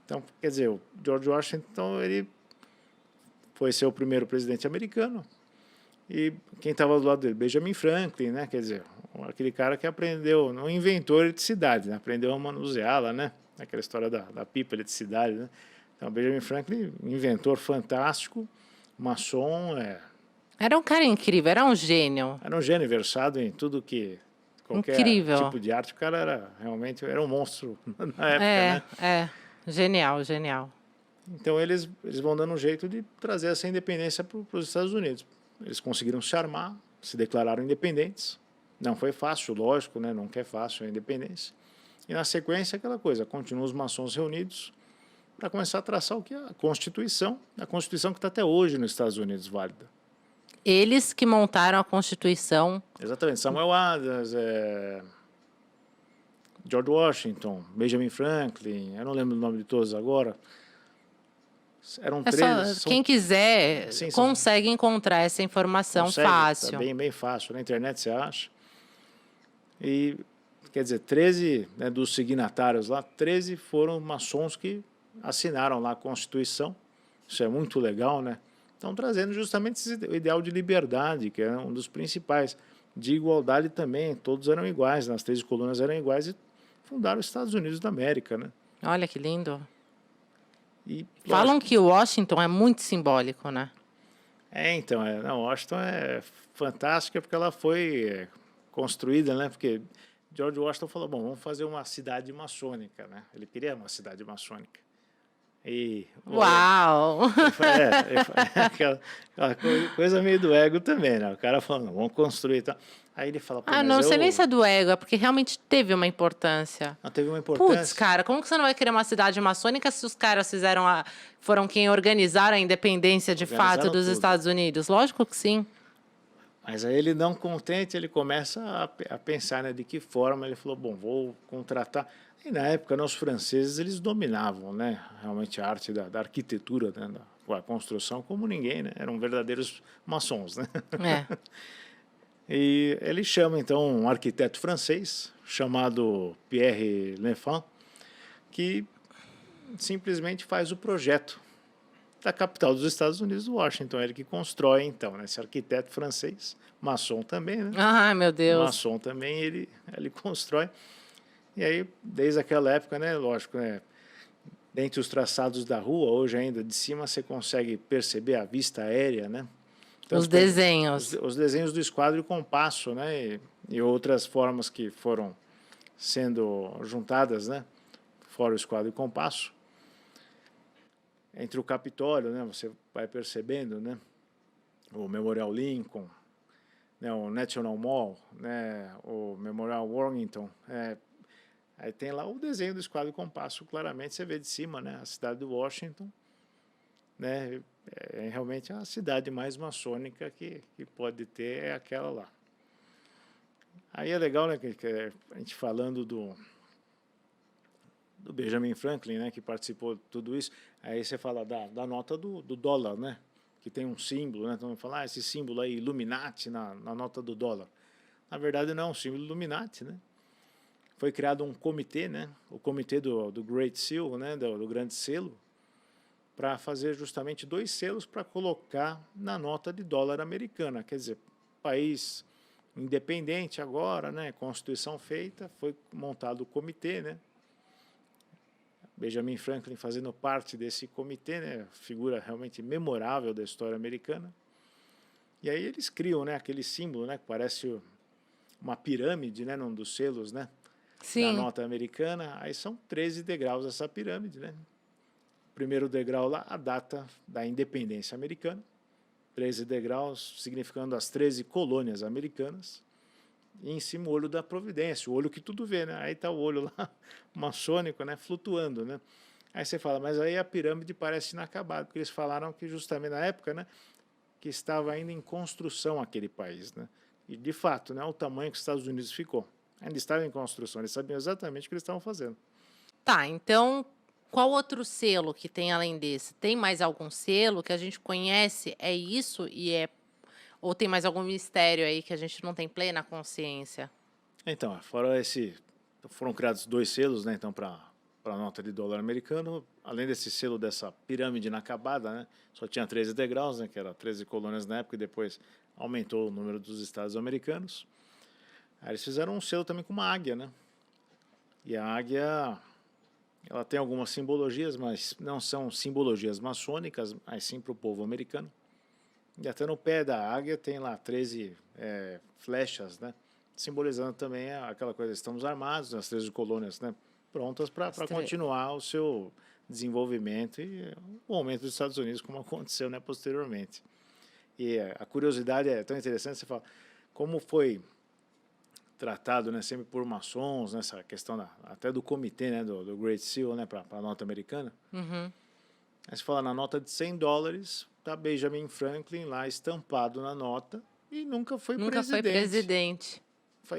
então, quer dizer, o George Washington, ele foi ser o primeiro presidente americano, e quem estava do lado dele, Benjamin Franklin, né, quer dizer, aquele cara que aprendeu, não inventou eletricidade, né, aprendeu a manuseá-la, né, aquela história da pipa eletricidade, né. Então, Benjamin Franklin, inventor fantástico, maçom, Era um cara incrível, era um gênio. Era um gênio, versado em tudo que qualquer incrível. tipo de arte, o cara era um monstro na época, né? Genial, genial. Então eles vão dando um jeito de trazer essa independência para os Estados Unidos. Eles conseguiram se armar, se declararam independentes. Não foi fácil, lógico, né? Nunca é fácil a independência. E na sequência aquela coisa, continuam os maçons reunidos para começar a traçar o que é a Constituição que está até hoje nos Estados Unidos válida. Eles que montaram a Constituição. Exatamente, Samuel Adams, George Washington, Benjamin Franklin, eu não lembro o nome de todos agora. Eram três. Quem quiser consegue encontrar essa informação fácil. Tá bem fácil, na internet você acha. E, quer dizer, 13, né, dos signatários lá, 13 foram maçons que assinaram lá a Constituição. Isso é muito legal, né? Estão trazendo justamente esse ideal de liberdade, que é um dos principais, de igualdade também, todos eram iguais, nas 13 colunas eram iguais e fundaram os Estados Unidos da América, né? Olha que lindo. E, falam que Washington é muito simbólico, né? Então, Washington é fantástica porque ela foi construída, né? Porque George Washington falou, bom, vamos fazer uma cidade maçônica, né? Ele queria uma cidade maçônica. Uau! Aquela coisa meio do ego também, né? O cara falando, vamos construir e tal. Aí ele fala... não sei nem se é do ego, é porque realmente teve uma importância. Teve uma importância. Putz, cara, como que você não vai querer uma cidade maçônica se os caras foram quem organizaram a independência de fato dos Estados Unidos? Lógico que sim. Mas aí ele, não contente, ele começa a pensar, né, de que forma. Ele falou, bom, vou contratar... E na época, os franceses, eles dominavam, né, realmente a arte da arquitetura, né, da com a construção como ninguém, né? Eram verdadeiros maçons, né? É. E ele chama, então, um arquiteto francês chamado Pierre L'Enfant, que simplesmente faz o projeto da capital dos Estados Unidos, Washington. Ele que constrói, então, né? Esse arquiteto francês, maçom também, né? Ai, meu Deus. Maçom também, ele constrói. E aí, desde aquela época, né? Lógico, né? Dentre os traçados da rua, hoje ainda, de cima você consegue perceber a vista aérea, né? Os desenhos. Os desenhos do esquadro e compasso, né? E outras formas que foram sendo juntadas, né? Fora o esquadro e compasso. Entre o Capitólio, né? Você vai percebendo, né? O Memorial Lincoln, né? O National Mall, né? O Memorial Warrington. Aí tem lá o desenho do esquadro e compasso, claramente você vê de cima, né? A cidade de Washington, né? É realmente a cidade mais maçônica que pode ter, é aquela lá. Aí é legal, né, que a gente falando do Benjamin Franklin, né, que participou de tudo isso, aí você fala da nota do dólar, né, que tem um símbolo, né, então você fala, esse símbolo aí, Illuminati, na nota do dólar. Na verdade não é um símbolo Illuminati, né. Foi criado um comitê, né, o comitê do Great Seal, né, do Grande Selo, para fazer justamente 2 selos para colocar na nota de dólar americana. Quer dizer, país independente agora, né, Constituição feita, foi montado o comitê, né, Benjamin Franklin fazendo parte desse comitê, né, figura realmente memorável da história americana. E aí eles criam, né, aquele símbolo, né, que parece uma pirâmide, né, num dos selos, né, da Sim. nota americana. Aí são 13 degraus essa pirâmide, né. Primeiro degrau lá, a data da independência americana, 13 degraus, significando as 13 colônias americanas, e em cima o olho da providência, o olho que tudo vê, né? Aí está o olho lá, maçônico, né? Flutuando, né? Aí você fala, mas aí a pirâmide parece inacabada, porque eles falaram que justamente na época, né, que estava ainda em construção aquele país, né? E de fato, né, o tamanho que os Estados Unidos ficou, ainda estava em construção, eles sabiam exatamente o que eles estavam fazendo. Tá, então, qual outro selo que tem além desse? Tem mais algum selo que a gente conhece? É isso e é ou tem mais algum mistério aí que a gente não tem plena consciência? Então, fora foram criados 2 selos, né, então, para a nota de dólar americano, além desse selo dessa pirâmide inacabada, né, só tinha 13 degraus, né, que era 13 colônias na época, e depois aumentou o número dos estados americanos. Aí eles fizeram um selo também com uma águia, né, e a águia, ela tem algumas simbologias, mas não são simbologias maçônicas, mas sim para o povo americano. E até no pé da águia tem lá 13 flechas, né? Simbolizando também aquela coisa, estamos armados, as 13 colônias, né? Prontas para continuar o seu desenvolvimento e o aumento dos Estados Unidos, como aconteceu, né, posteriormente. E a curiosidade é tão interessante, você fala, como foi tratado, né, sempre por maçons, nessa questão até do comitê, né, do Great Seal, né, para a nota americana. Uhum. Aí você fala, na nota de $100, está Benjamin Franklin lá estampado na nota e nunca foi Nunca foi presidente.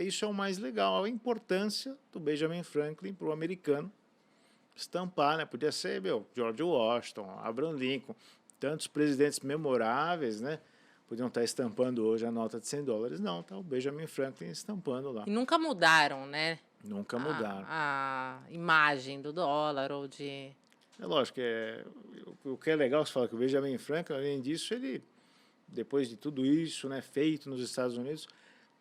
Isso é o mais legal, a importância do Benjamin Franklin para o americano estampar, né? Podia ser, George Washington, Abraham Lincoln, tantos presidentes memoráveis, né? Podiam estar estampando hoje a nota de $100. Não, tá o Benjamin Franklin estampando lá. E nunca mudaram, né? Nunca mudaram. A imagem do dólar ou de... É lógico, o que é legal, você fala que o Benjamin Franklin, além disso, ele, depois de tudo isso, né, feito nos Estados Unidos,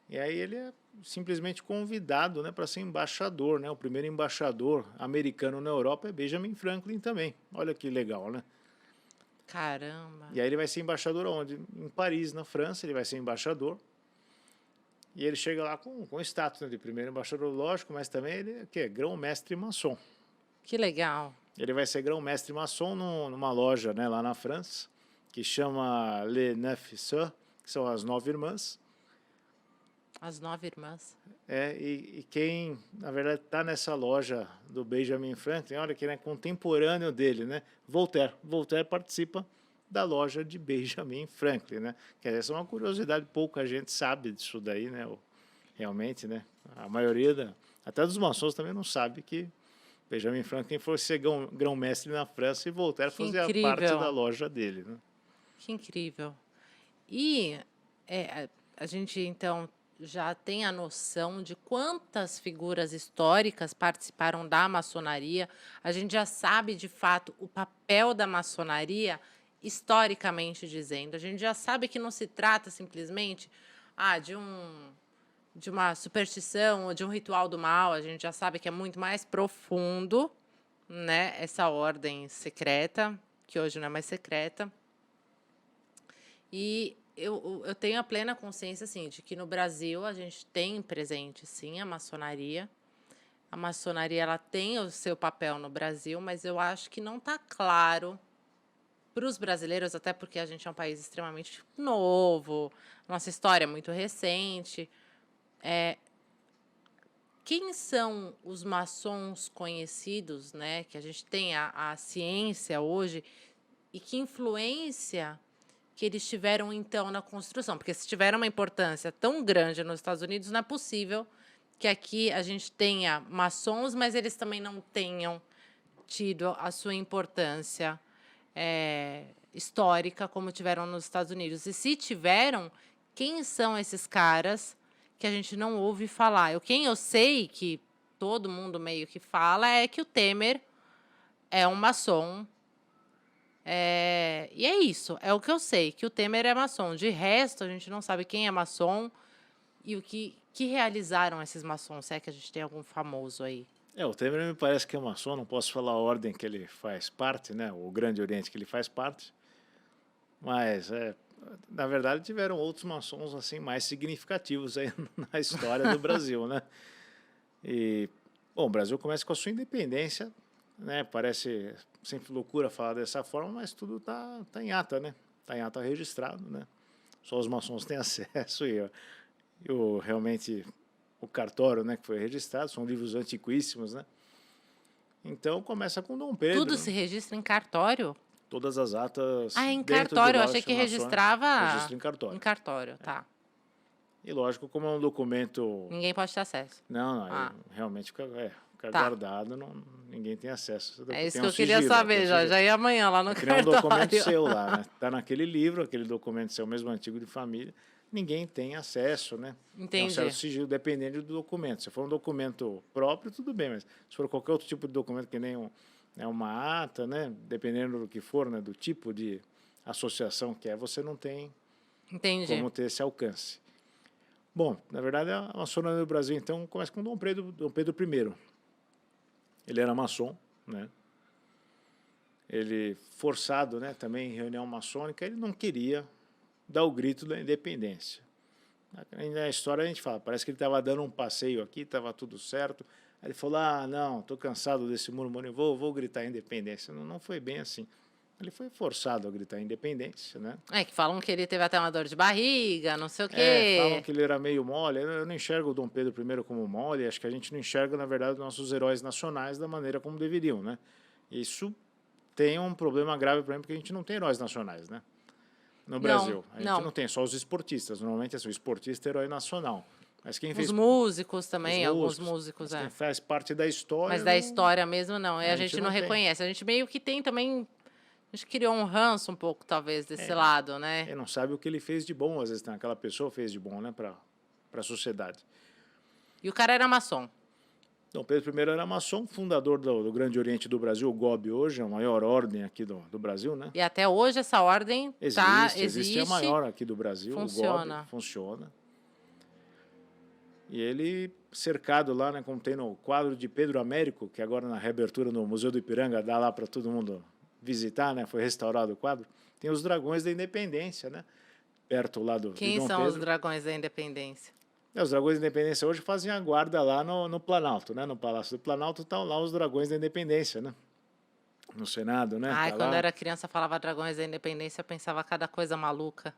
e aí ele é simplesmente convidado, né, para ser embaixador, né, o primeiro embaixador americano na Europa é Benjamin Franklin também. Olha que legal, né? Caramba. E aí ele vai ser embaixador onde? Em Paris, na França, ele vai ser embaixador. E ele chega lá com status, né, de primeiro embaixador, lógico, mas também ele é grão-mestre maçom. Que legal. Ele vai ser grão-mestre maçom numa loja, né, lá na França, que chama Les Neuf Sœurs, que são as 9 irmãs. As 9 irmãs. E quem, na verdade, está nessa loja do Benjamin Franklin, olha que ele é contemporâneo dele, né? Voltaire. Voltaire participa da loja de Benjamin Franklin, né? Que essa é uma curiosidade, pouca gente sabe disso daí, né? Realmente, né? A maioria, até dos maçons também não sabe que Benjamin Franklin foi ser grão-mestre na França e Voltaire Que fazia parte incrível. da loja dele, né? Que incrível. E a gente, então, já tem a noção de quantas figuras históricas participaram da maçonaria. A gente já sabe, de fato, o papel da maçonaria, historicamente dizendo. A gente já sabe que não se trata simplesmente de uma superstição ou de um ritual do mal. A gente já sabe que é muito mais profundo, né, essa ordem secreta, que hoje não é mais secreta. E eu tenho a plena consciência, assim, de que no Brasil a gente tem presente, sim, a maçonaria. A maçonaria, ela tem o seu papel no Brasil, mas eu acho que não está claro para os brasileiros, até porque a gente é um país extremamente novo, nossa história é muito recente. Quem são os maçons conhecidos, né, que a gente tem a ciência hoje, e que influência que eles tiveram, então, na construção? Porque se tiveram uma importância tão grande nos Estados Unidos, não é possível que aqui a gente tenha maçons, mas eles também não tenham tido a sua importância histórica como tiveram nos Estados Unidos. E se tiveram, quem são esses caras que a gente não ouve falar? Quem eu sei que todo mundo meio que fala é que o Temer é um maçom. E é isso, é o que eu sei, que o Temer é maçom. De resto, a gente não sabe quem é maçom e o que realizaram esses maçons, se é que a gente tem algum famoso aí. O Temer me parece que é maçom, não posso falar a ordem que ele faz parte, né? O Grande Oriente que ele faz parte, mas, na verdade, tiveram outros maçons assim, mais significativos aí na história do Brasil, né? E, bom, o Brasil começa com a sua independência, né? Parece sempre loucura falar dessa forma, mas tudo tá em ata, né? Está em ata registrado, né? Só os maçons têm acesso e realmente o cartório, né, que foi registrado, são livros antiquíssimos, né? Então começa com Dom Pedro. Tudo se registra em cartório? Todas as atas. Em dentro cartório, do eu achei que Lawson Maçônico, registrava. Registro em cartório. Em cartório, tá. E lógico, como é um documento. Ninguém pode ter acesso. Não, realmente fica guardado, ninguém tem acesso. É isso Tem que um eu queria sigilo, saber, já ia amanhã lá no que nem um cartório. documento seu lá, né? Está naquele livro, aquele documento seu, mesmo antigo de família, ninguém tem acesso, né? Entendi. Tem um certo sigilo, dependendo do documento. Se for um documento próprio, tudo bem, mas se for qualquer outro tipo de documento, que nem uma ata, né? Dependendo do que for, né? Do tipo de associação que é, você não tem como ter esse alcance. Bom, na verdade, a maçonaria do Brasil, então, começa com Dom Pedro I. Ele era maçom, né? Ele, forçado, né, também em reunião maçônica, ele não queria dar o grito da independência. Na história a gente fala, parece que ele estava dando um passeio aqui, estava tudo certo. Aí ele falou, não, estou cansado desse murmúrio, vou gritar a independência. Não foi bem assim. Ele foi forçado a gritar a independência, né? Que falam que ele teve até uma dor de barriga, não sei o quê. Falam que ele era meio mole. Eu não enxergo o Dom Pedro I como mole, acho que a gente não enxerga, na verdade, os nossos heróis nacionais da maneira como deveriam, né? Isso tem um problema grave para mim, porque a gente não tem heróis nacionais, né? No Brasil. A gente não tem, só os esportistas. Normalmente, assim, o esportista é herói nacional. Mas quem fez... Os músicos também, alguns músicos, quem faz parte da história... Mas da história mesmo, não. A gente não reconhece. A gente meio que tem também... A gente criou um ranço um pouco, talvez, desse lado, né? Ele não sabe o que ele fez de bom, às vezes, aquela pessoa fez de bom, né, para a sociedade. E o cara era maçom. Dom Pedro I era maçom, fundador do Grande Oriente do Brasil, o GOB hoje, a maior ordem aqui do Brasil, né? E até hoje essa ordem existe a maior aqui do Brasil, funciona. O GOB, funciona. E ele, cercado lá, né, como tem no quadro de Pedro Américo, que agora na reabertura no Museu do Ipiranga dá lá para todo mundo visitar, né? Foi restaurado o quadro. Tem os Dragões da Independência, né? Perto lá do Quem de Dom são Pedro. os Dragões da Independência? Os Dragões da Independência hoje fazem a guarda lá no Planalto, né? No Palácio do Planalto estão lá os Dragões da Independência, né? No Senado, né? Quando eu era criança falava Dragões da Independência, eu pensava cada coisa maluca.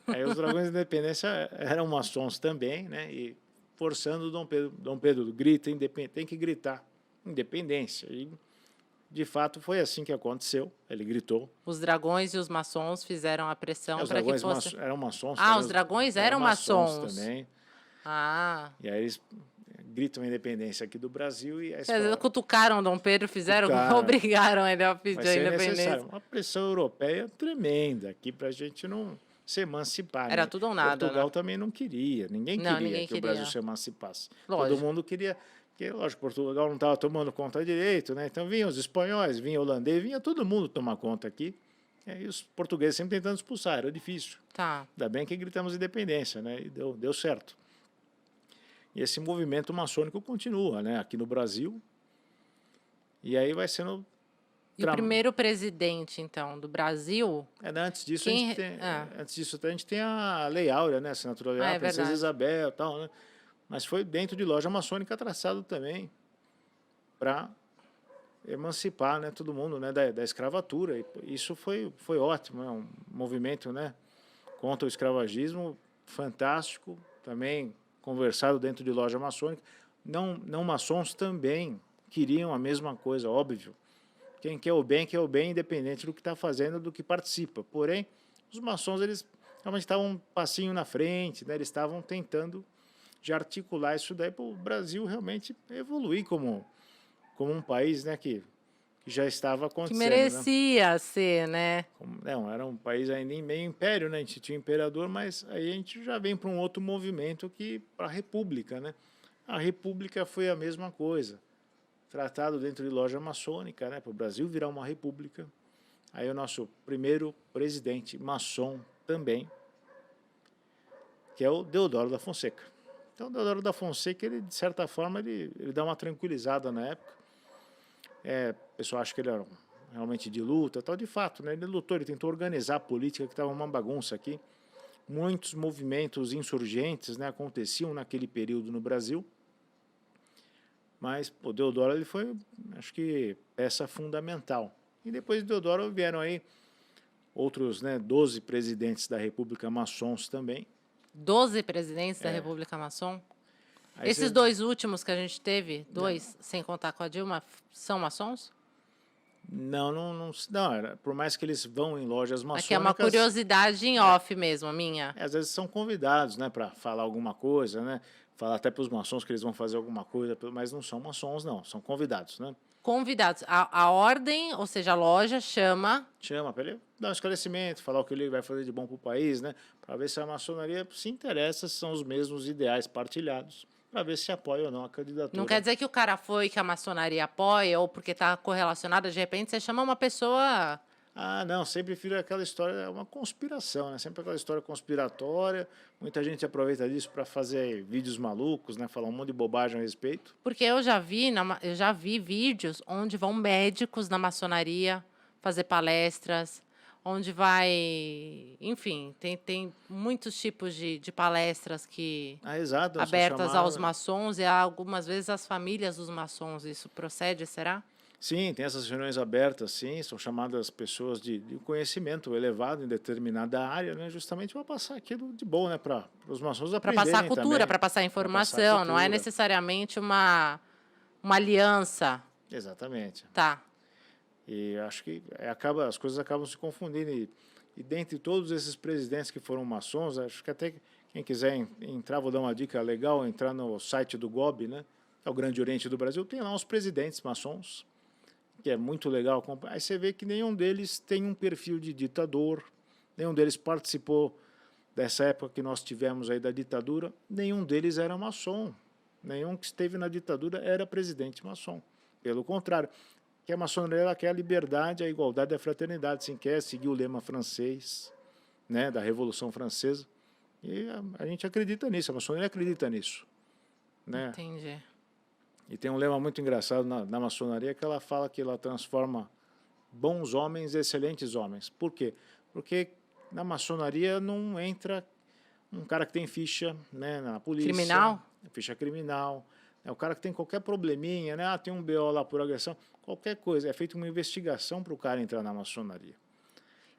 Aí os Dragões da Independência eram maçons também, né? E forçando Dom Pedro grita, tem que gritar independência. E de fato, foi assim que aconteceu. Ele gritou. Os dragões e os maçons fizeram a pressão para que fosse... eram maçons. Os dragões eram maçons também. E aí eles gritam a independência aqui do Brasil e aí Às vezes cutucaram Dom Pedro, fizeram, Cutucaram. obrigaram ele a vai pedir a ser independência. necessário uma pressão europeia tremenda aqui para a gente não se emancipar. Era Né? tudo ou nada, Portugal né? também não queria, ninguém Não, queria ninguém que o Brasil queria. se emancipasse. Lógico. Todo mundo queria, porque, lógico, Portugal não estava tomando conta direito, né? Então vinham os espanhóis, vinha holandês, vinha todo mundo tomar conta aqui. E aí os portugueses sempre tentando expulsar, era difícil. Tá. Ainda bem que gritamos independência, né? E deu certo. E esse movimento maçônico continua, né? Aqui no Brasil. E aí vai sendo... E o primeiro presidente, então, do Brasil... Antes disso, Quem- antes disso, a gente tem a Lei Áurea, né? A assinatura da Lei Áurea, é Princesa verdade. Isabel e tal, né? Mas foi dentro de loja maçônica traçado também para emancipar, né, todo mundo, né, da escravatura. E isso foi ótimo, é um movimento, né, contra o escravagismo fantástico, também conversado dentro de loja maçônica. Não maçons também queriam a mesma coisa, óbvio. Quem quer o bem, independente do que está fazendo, do que participa. Porém, os maçons, eles realmente estavam um passinho na frente, né, eles estavam tentando de articular isso daí para o Brasil realmente evoluir como um país, né, que já estava Que acontecendo. merecia ser, né? Não, era um país ainda em meio império, né? A gente tinha um imperador, mas aí a gente já vem para um outro movimento que para a República, né? A República foi a mesma coisa, tratado dentro de loja maçônica, né? Para o Brasil virar uma república. Aí o nosso primeiro presidente maçom também, que é o Deodoro da Fonseca. Então, o Deodoro da Fonseca, ele, de certa forma, ele dá uma tranquilizada na época. O pessoal acha que ele era realmente de luta, tal. De fato, né? Ele lutou, ele tentou organizar a política, que estava uma bagunça aqui. Muitos movimentos insurgentes, né, aconteciam naquele período no Brasil. Mas o Deodoro, ele foi, acho que, peça fundamental. E depois de Deodoro vieram aí outros, né, 12 presidentes da República maçons também. 12 presidentes da República Maçom. Aí Esses você- dois últimos que a gente teve, dois, sem contar com a Dilma, são maçons? Não, por mais que eles vão em lojas maçônicas... Aqui é uma curiosidade em off mesmo, minha. Às vezes são convidados, né, para falar alguma coisa, né? Falar até para os maçons que eles vão fazer alguma coisa, mas não são maçons, não, são convidados, né? Convidados. A ordem, ou seja, a loja, chama... Chama para ele dar um esclarecimento, falar o que ele vai fazer de bom para o país, né? Para ver se a maçonaria se interessa, se são os mesmos ideais partilhados, para ver se apoia ou não a candidatura. Não quer dizer que o cara foi, que a maçonaria apoia, ou porque está correlacionada, de repente você chama uma pessoa... Ah, não, sempre vira aquela história, é uma conspiração, né? Sempre aquela história conspiratória. Muita gente aproveita disso para fazer vídeos malucos, né? Falar um monte de bobagem a respeito. Porque eu já vi vídeos onde vão médicos na maçonaria fazer palestras, onde vai... Enfim, tem muitos tipos de palestras que... Exato. abertas aos maçons e algumas vezes às famílias dos maçons. Isso procede, será? Sim, tem essas reuniões abertas, sim, são chamadas pessoas de conhecimento elevado em determinada área, né, justamente para passar aquilo de bom, né, para os maçons Para aprenderem passar cultura, também. para passar informação, não é cultura. necessariamente uma aliança. Exatamente. Tá. E acho que as coisas acabam se confundindo. E dentre todos esses presidentes que foram maçons, acho que até quem quiser entrar, vou dar uma dica legal, entrar no site do GOB, né, que é o Grande Oriente do Brasil, tem lá uns presidentes maçons, que é muito legal. Aí você vê que nenhum deles tem um perfil de ditador, nenhum deles participou dessa época que nós tivemos aí da ditadura, nenhum deles era maçom, nenhum que esteve na ditadura era presidente maçom. Pelo contrário, que a maçonaria ela quer a liberdade, a igualdade e a fraternidade, sim, quer seguir o lema francês, né, da Revolução Francesa, e a gente acredita nisso, a maçonaria acredita nisso. Né? Entendi. E tem um lema muito engraçado na maçonaria que ela fala que ela transforma bons homens em excelentes homens. Por quê? Porque na maçonaria não entra um cara que tem ficha, né, na polícia. Criminal? Ficha criminal. É o cara que tem qualquer probleminha, né? Tem um BO lá por agressão, qualquer coisa. É feita uma investigação para o cara entrar na maçonaria.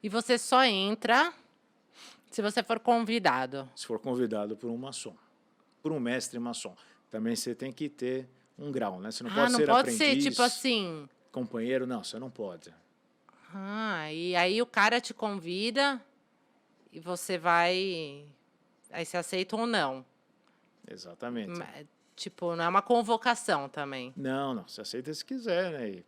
E você só entra se você for convidado. Se for convidado por um maçom, por um mestre maçom. Também você tem que ter um grau, né? Você não pode não ser pode aprendiz, ser tipo assim... companheiro, não, você não pode. E aí o cara te convida e você vai... Aí você aceita ou não. Exatamente. Tipo, não é uma convocação também. Não, você aceita se quiser, né?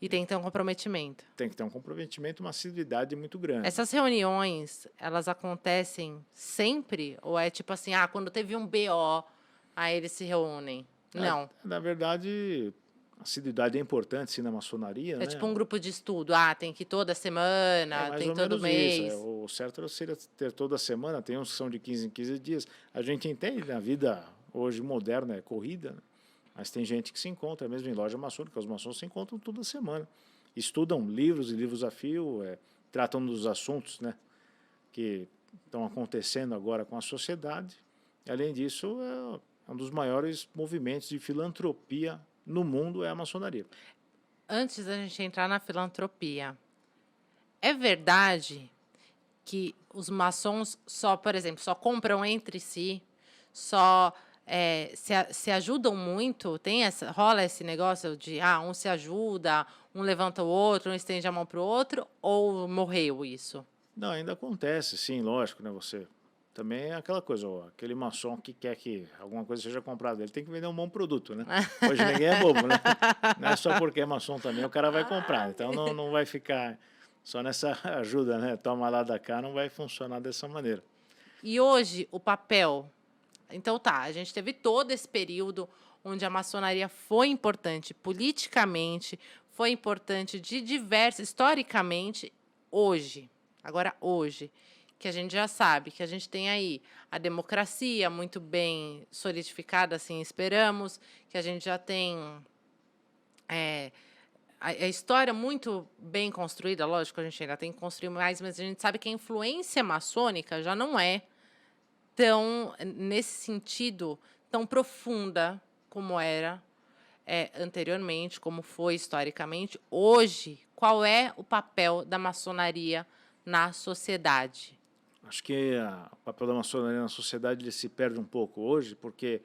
E tem que ter um comprometimento. Tem que ter um comprometimento, uma assiduidade muito grande. Essas reuniões, elas acontecem sempre? Ou é tipo assim, ah, quando teve um BO, aí eles se reúnem? Não. Na verdade, a assiduidade é importante, sim, na maçonaria, É né? tipo um grupo de estudo. Ah, tem que ir toda semana, Mais tem ou todo menos mês. isso. O certo seria ter toda semana, tem uns que são de 15 em 15 dias. A gente entende, na vida hoje moderna é corrida, né? Mas tem gente que se encontra, mesmo em loja maçônica, os maçons se encontram toda semana. Estudam livros e livros a fio, tratam dos assuntos, né, que estão acontecendo agora com a sociedade. E, além disso, é um dos maiores movimentos de filantropia no mundo é a maçonaria. Antes da gente entrar na filantropia, é verdade que os maçons só, por exemplo, só compram entre si, só se ajudam muito? Rola esse negócio de um se ajuda, um levanta o outro, um estende a mão para o outro, ou morreu isso? Não, ainda acontece, sim, lógico, né? Você também é aquela coisa, aquele maçom que quer que alguma coisa seja comprada, ele tem que vender um bom produto, né? Hoje ninguém é bobo, né? Não é só porque é maçom também, o cara vai comprar. Então não vai ficar só nessa ajuda, né? Toma lá da cá, não vai funcionar dessa maneira. E hoje, o papel. Então tá, a gente teve todo esse período onde a maçonaria foi importante politicamente, foi importante historicamente, hoje. Agora, hoje, que a gente já sabe que a gente tem aí a democracia muito bem solidificada, assim esperamos, que a gente já tem a história muito bem construída, lógico, a gente ainda tem que construir mais, mas a gente sabe que a influência maçônica já não é tão, nesse sentido, tão profunda como era anteriormente, como foi historicamente. Hoje, qual é o papel da maçonaria na sociedade? Acho que o papel da maçonaria na sociedade ele se perde um pouco hoje, porque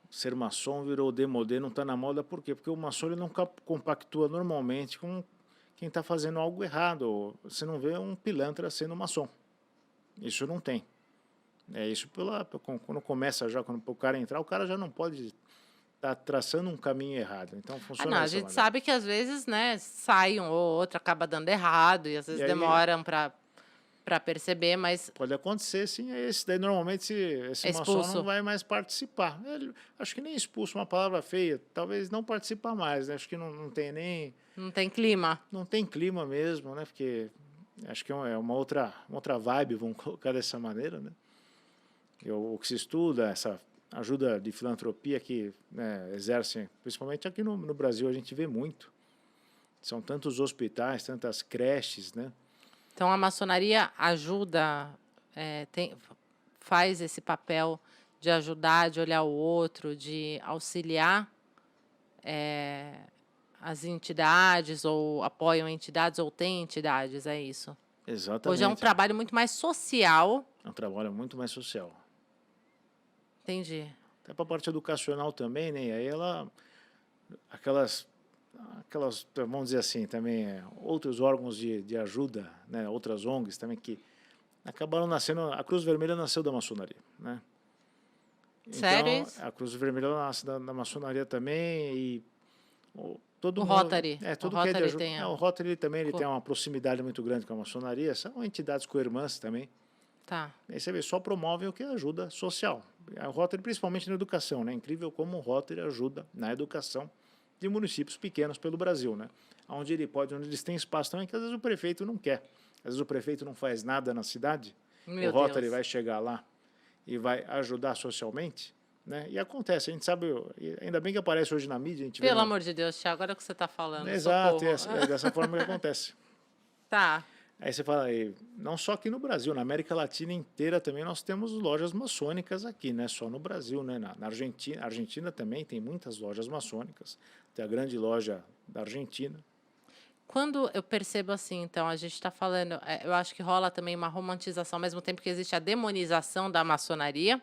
ser maçom virou demodê, não está na moda. Por quê? Porque o maçom ele não compactua normalmente com quem está fazendo algo errado. Você não vê um pilantra sendo maçom. Isso não tem. Isso quando começa já, quando o cara entrar, o cara já não pode estar traçando um caminho errado. Então funciona Não, a dessa gente maneira. sabe que às vezes, né, sai um ou outro, acaba dando errado, e às vezes E aí, demoram para perceber, mas pode acontecer, sim. Esse daí normalmente esse é maçom expulso. não vai mais participar. Acho que nem expulso, uma palavra feia. Talvez não participar mais, né? Acho que não tem nem... Não tem clima. Não tem clima mesmo, né? Porque acho que é uma outra vibe, vamos colocar dessa maneira, né? O que se estuda, essa ajuda de filantropia que, né, exercem, principalmente aqui no Brasil, a gente vê muito. São tantos hospitais, tantas creches, né? Então, a maçonaria ajuda, faz esse papel de ajudar, de olhar o outro, de auxiliar as entidades, ou apoiam entidades, ou tem entidades, é isso? Exatamente. Hoje é um trabalho muito mais social. É um trabalho muito mais social. Entendi. Até para a parte educacional também, né? E aí aquelas, vamos dizer assim, também outros órgãos de ajuda, né? Outras ONGs também que acabaram nascendo. A Cruz Vermelha nasceu da maçonaria, né? Sério Então, isso? a Cruz Vermelha nasce da maçonaria também e todo O mundo, Rotary. tudo O que é de Rotary ajuda. tem O Rotary também ele tem uma proximidade muito grande com a maçonaria. São entidades co-irmãs também. Tá. Aí você vê, só promovem o que é ajuda social. O Rotary, principalmente na educação, né? Incrível como o Rotary ajuda na educação de municípios pequenos pelo Brasil, né? Onde eles têm espaço também, que às vezes o prefeito não quer. Às vezes o prefeito não faz nada na cidade, Meu o Rotary Deus. vai chegar lá e vai ajudar socialmente, né? E acontece, a gente sabe, ainda bem que aparece hoje na mídia, a gente vê Pelo amor de Deus, Thiago, agora que você está falando, Exato, socorro. é dessa forma que acontece. Tá. Aí você fala, não só aqui no Brasil, na América Latina inteira também nós temos lojas maçônicas aqui, não é só no Brasil, né? Na Argentina, Argentina também tem muitas lojas maçônicas, tem a grande loja da Argentina. Quando eu percebo assim, então, a gente está falando, eu acho que rola também uma romantização, ao mesmo tempo que existe a demonização da maçonaria,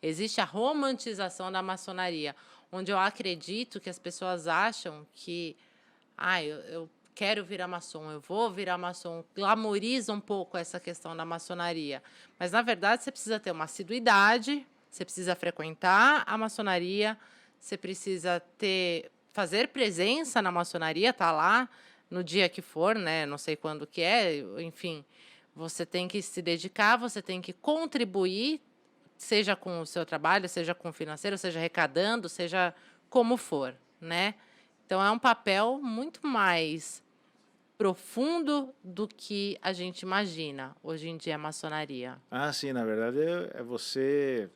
existe a romantização da maçonaria, onde eu acredito que as pessoas acham que, eu quero virar maçom, eu vou virar maçom, glamoriza um pouco essa questão da maçonaria. Mas, na verdade, você precisa ter uma assiduidade, Você precisa frequentar a maçonaria, você precisa fazer presença na maçonaria, tá lá no dia que for, né? Não sei quando que é, enfim. Você tem que se dedicar, você tem que contribuir, seja com o seu trabalho, seja com o financeiro, seja arrecadando, seja como for, né? Então é um papel muito mais profundo do que a gente imagina hoje em dia a maçonaria. Ah, sim, na verdade é você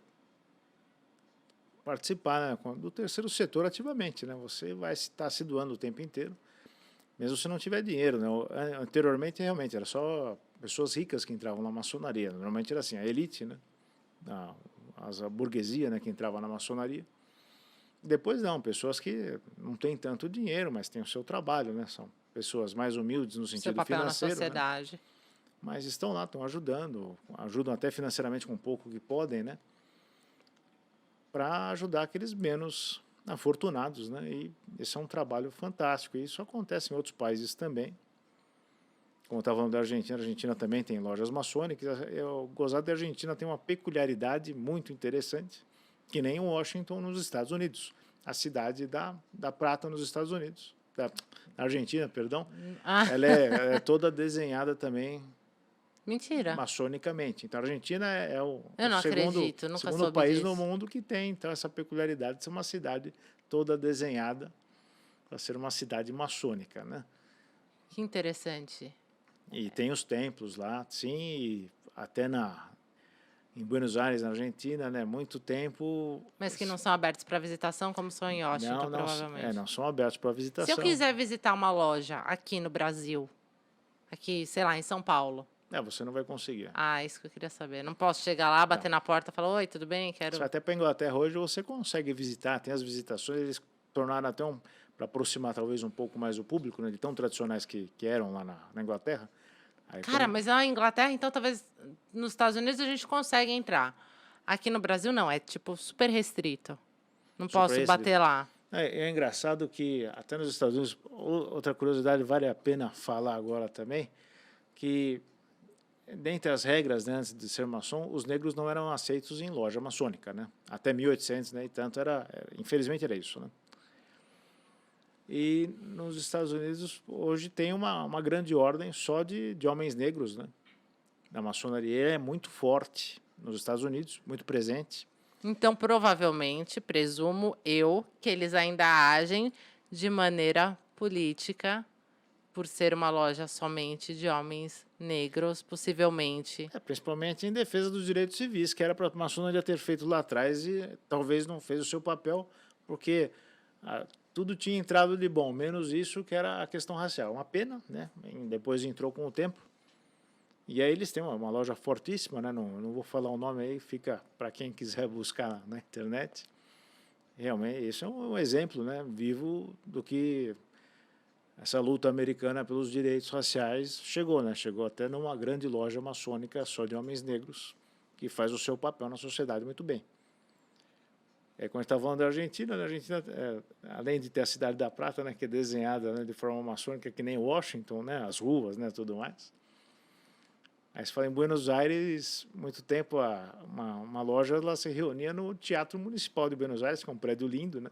participar, né, do terceiro setor ativamente, né? Você vai estar se doando o tempo inteiro, mesmo se não tiver dinheiro, né? Anteriormente, realmente, era só pessoas ricas que entravam na maçonaria. Normalmente era assim, a elite, né? A burguesia, né, que entrava na maçonaria. Depois não, pessoas que não têm tanto dinheiro, mas têm o seu trabalho, né? São pessoas mais humildes no Seu sentido papel na financeiro, né? sociedade. Mas estão lá, estão ajudando, ajudam até financeiramente com um pouco que podem, né? Para ajudar aqueles menos afortunados, né? E esse é um trabalho fantástico. E isso acontece em outros países também. Como eu estava falando da Argentina, a Argentina também tem lojas maçônicas. O gozado da Argentina tem uma peculiaridade muito interessante, que nem Washington nos Estados Unidos, a cidade da prata nos Estados Unidos, da Argentina, perdão. Ah, Ela é toda desenhada também mentira. maçonicamente. Então, a Argentina é o Eu não segundo, acredito, nunca segundo soube país no disso. mundo que tem então essa peculiaridade de ser uma cidade toda desenhada para ser uma cidade maçônica, né? Que interessante. E tem os templos lá, sim, e até em Buenos Aires, na Argentina, né? Muito tempo. Mas que não são abertos para visitação, como são em Washington, provavelmente. Não são abertos para Se eu visitação. quiser visitar uma loja aqui no Brasil, aqui, sei lá, em São Paulo, Você não vai conseguir. isso que eu queria saber. Não posso chegar lá, bater na porta e falar, oi, tudo bem? Quero... Até para a Inglaterra hoje você consegue visitar, tem as visitações, eles tornaram até para aproximar talvez um pouco mais o público, né, de tão tradicionais que eram lá na Inglaterra. Aí, Cara, mas na Inglaterra, então talvez nos Estados Unidos a gente consegue entrar. Aqui no Brasil não, é tipo super restrito. Não Super posso restrito. bater lá. É engraçado que até nos Estados Unidos, outra curiosidade vale a pena falar agora também, que dentre as regras, né, antes de ser maçom, os negros não eram aceitos em loja maçônica, né? Até 1800, né, e tanto infelizmente era isso, né? E nos Estados Unidos hoje tem uma grande ordem só de homens negros, né? A maçonaria é muito forte nos Estados Unidos, muito presente. Então, provavelmente, presumo eu, que eles ainda agem de maneira política, por ser uma loja somente de homens negros, possivelmente. Principalmente em defesa dos direitos civis, que era para a maçonaria ter feito lá atrás e talvez não fez o seu papel, porque tudo tinha entrado de bom, menos isso que era a questão racial. Uma pena, né? Depois entrou com o tempo. E aí eles têm uma loja fortíssima, né? Não vou falar o nome aí, fica para quem quiser buscar na internet. Realmente, isso é um exemplo, né, vivo do que essa luta americana pelos direitos raciais chegou, né? Chegou até numa grande loja maçônica só de homens negros, que faz o seu papel na sociedade muito bem. Quando a gente está falando da Argentina, né? A Argentina, além de ter a Cidade da Prata, né, que é desenhada, né, de forma maçônica, que nem Washington, né, as ruas, né, tudo mais. Aí se fala em Buenos Aires, muito tempo uma loja ela se reunia no Teatro Municipal de Buenos Aires, que é um prédio lindo, né?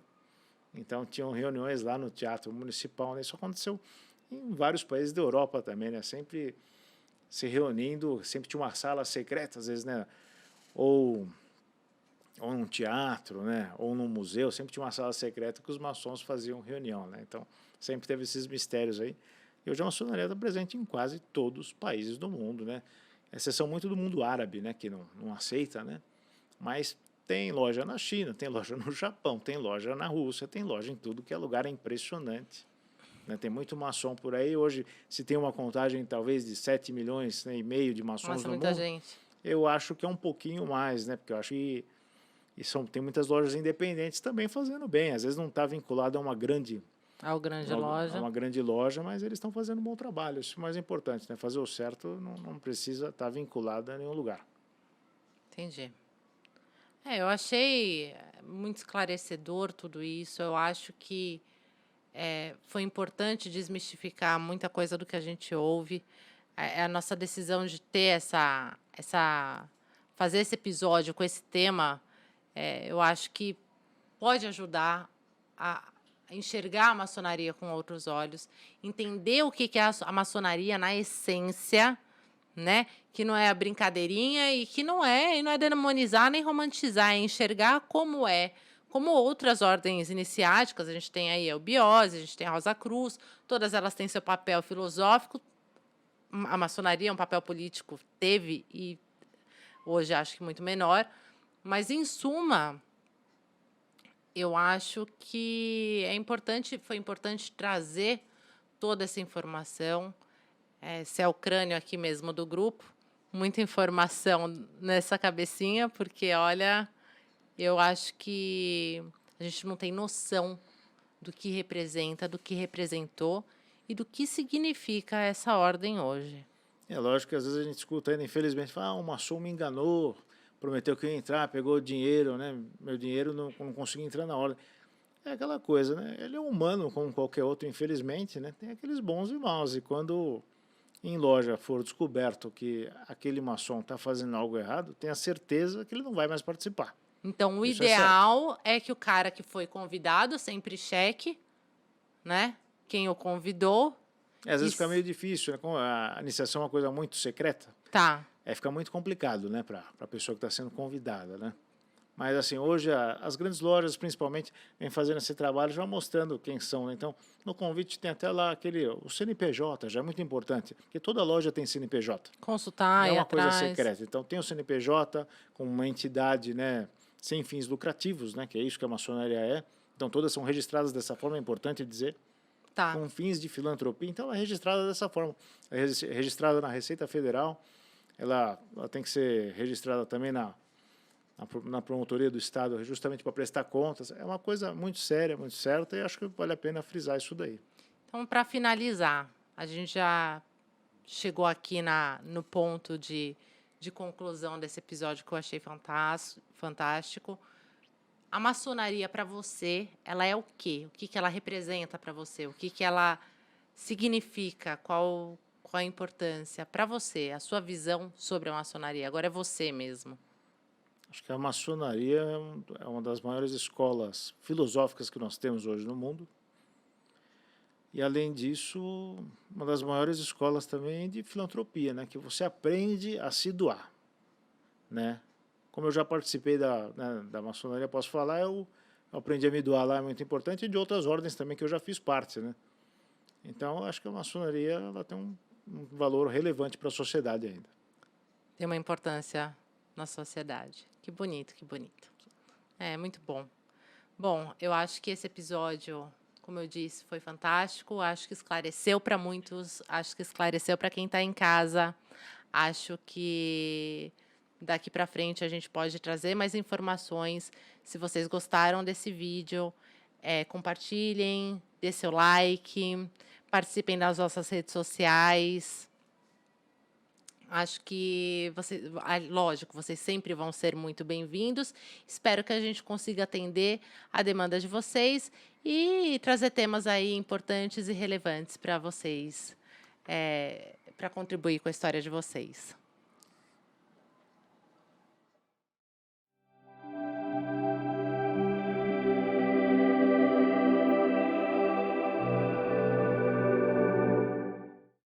Então tinham reuniões lá no Teatro Municipal, né? Isso aconteceu em vários países da Europa também, né? Sempre se reunindo, sempre tinha uma sala secreta, às vezes, né? Ou num teatro, né? Ou num museu, sempre tinha uma sala secreta que os maçons faziam reunião, né? Então sempre teve esses mistérios aí. E hoje a maçonaria está presente em quase todos os países do mundo, né? Exceção muito do mundo árabe, né? Que não aceita, né? Mas tem loja na China, tem loja no Japão, tem loja na Rússia, tem loja em tudo que é lugar, é impressionante. Né? Tem muito maçom por aí. Hoje, se tem uma contagem talvez de 7 milhões, né, e meio de maçons no muita mundo, gente. eu acho que é um pouquinho mais, né? Porque eu acho que tem muitas lojas independentes também fazendo bem. Às vezes não está vinculado a uma grande Loja. uma grande loja, mas eles estão fazendo um bom trabalho. Isso é o mais importante, né? Fazer o certo não precisa estar vinculado a nenhum lugar. Entendi. Eu achei muito esclarecedor tudo isso. Eu acho que foi importante desmistificar muita coisa do que a gente ouve. A nossa decisão de ter fazer esse episódio com esse tema Eu acho que pode ajudar a enxergar a maçonaria com outros olhos, entender o que é a maçonaria na essência, né? Que não é a brincadeirinha e que não é demonizar nem romantizar, é enxergar como outras ordens iniciáticas. A gente tem aí a Eubiose, a gente tem a Rosa Cruz, todas elas têm seu papel filosófico. A maçonaria, um papel político, teve e hoje acho que muito menor, mas em suma, eu acho que foi importante trazer toda essa informação. Esse é o crânio aqui mesmo do grupo, muita informação nessa cabecinha, porque, olha, eu acho que a gente não tem noção do que representa, do que representou e do que significa essa ordem hoje. É lógico que às vezes a gente escuta ainda, infelizmente, fala, o maçom me enganou, prometeu que eu ia entrar, pegou dinheiro, né? Meu dinheiro não consegui entrar na ordem. É aquela coisa, né? Ele é humano como qualquer outro, infelizmente, né? Tem aqueles bons e maus. E quando em loja for descoberto que aquele maçom está fazendo algo errado, tenha certeza que ele não vai mais participar. Então, o Isso ideal é que o cara que foi convidado sempre cheque, né? Quem o convidou. Às vezes fica meio difícil, né? Como a iniciação é uma coisa muito secreta, Tá. fica muito complicado, né, para a pessoa que está sendo convidada, né? Mas, assim, hoje as grandes lojas, principalmente, vêm fazendo esse trabalho já mostrando quem são, né? Então, no convite tem até lá o CNPJ, já é muito importante, porque toda loja tem CNPJ. Consultar, Não é ir uma coisa atrás. secreta. Então, tem o CNPJ com uma entidade, né, sem fins lucrativos, né, que é isso que a maçonaria é. Então, todas são registradas dessa forma, é importante dizer. Tá. Com fins de filantropia, então ela é registrada dessa forma. É registrada na Receita Federal, ela tem que ser registrada também na promotoria do Estado, justamente para prestar contas. É uma coisa muito séria, muito certa, e acho que vale a pena frisar isso daí. Então, para finalizar, a gente já chegou aqui no ponto de conclusão desse episódio que eu achei fantástico. A maçonaria para você, ela é o quê? O que ela representa para você? O que ela significa? Qual a importância para você, a sua visão sobre a maçonaria? Agora é você mesmo. Acho que a maçonaria é uma das maiores escolas filosóficas que nós temos hoje no mundo. E, além disso, uma das maiores escolas também de filantropia, né? Que você aprende a se doar, né? Como eu já participei da maçonaria, posso falar, eu aprendi a me doar lá, é muito importante, e de outras ordens também que eu já fiz parte, né? Então, acho que a maçonaria ela tem um valor relevante para a sociedade ainda. Tem uma importância na sociedade. Que bonito, que bonito. É, muito bom. Bom, eu acho que esse episódio, como eu disse, foi fantástico. Acho que esclareceu para muitos, acho que esclareceu para quem está em casa. Acho que daqui para frente a gente pode trazer mais informações. Se vocês gostaram desse vídeo, compartilhem, dê seu like, participem das nossas redes sociais. Acho que lógico, vocês sempre vão ser muito bem-vindos. Espero que a gente consiga atender a demanda de vocês e trazer temas aí importantes e relevantes para vocês, para contribuir com a história de vocês.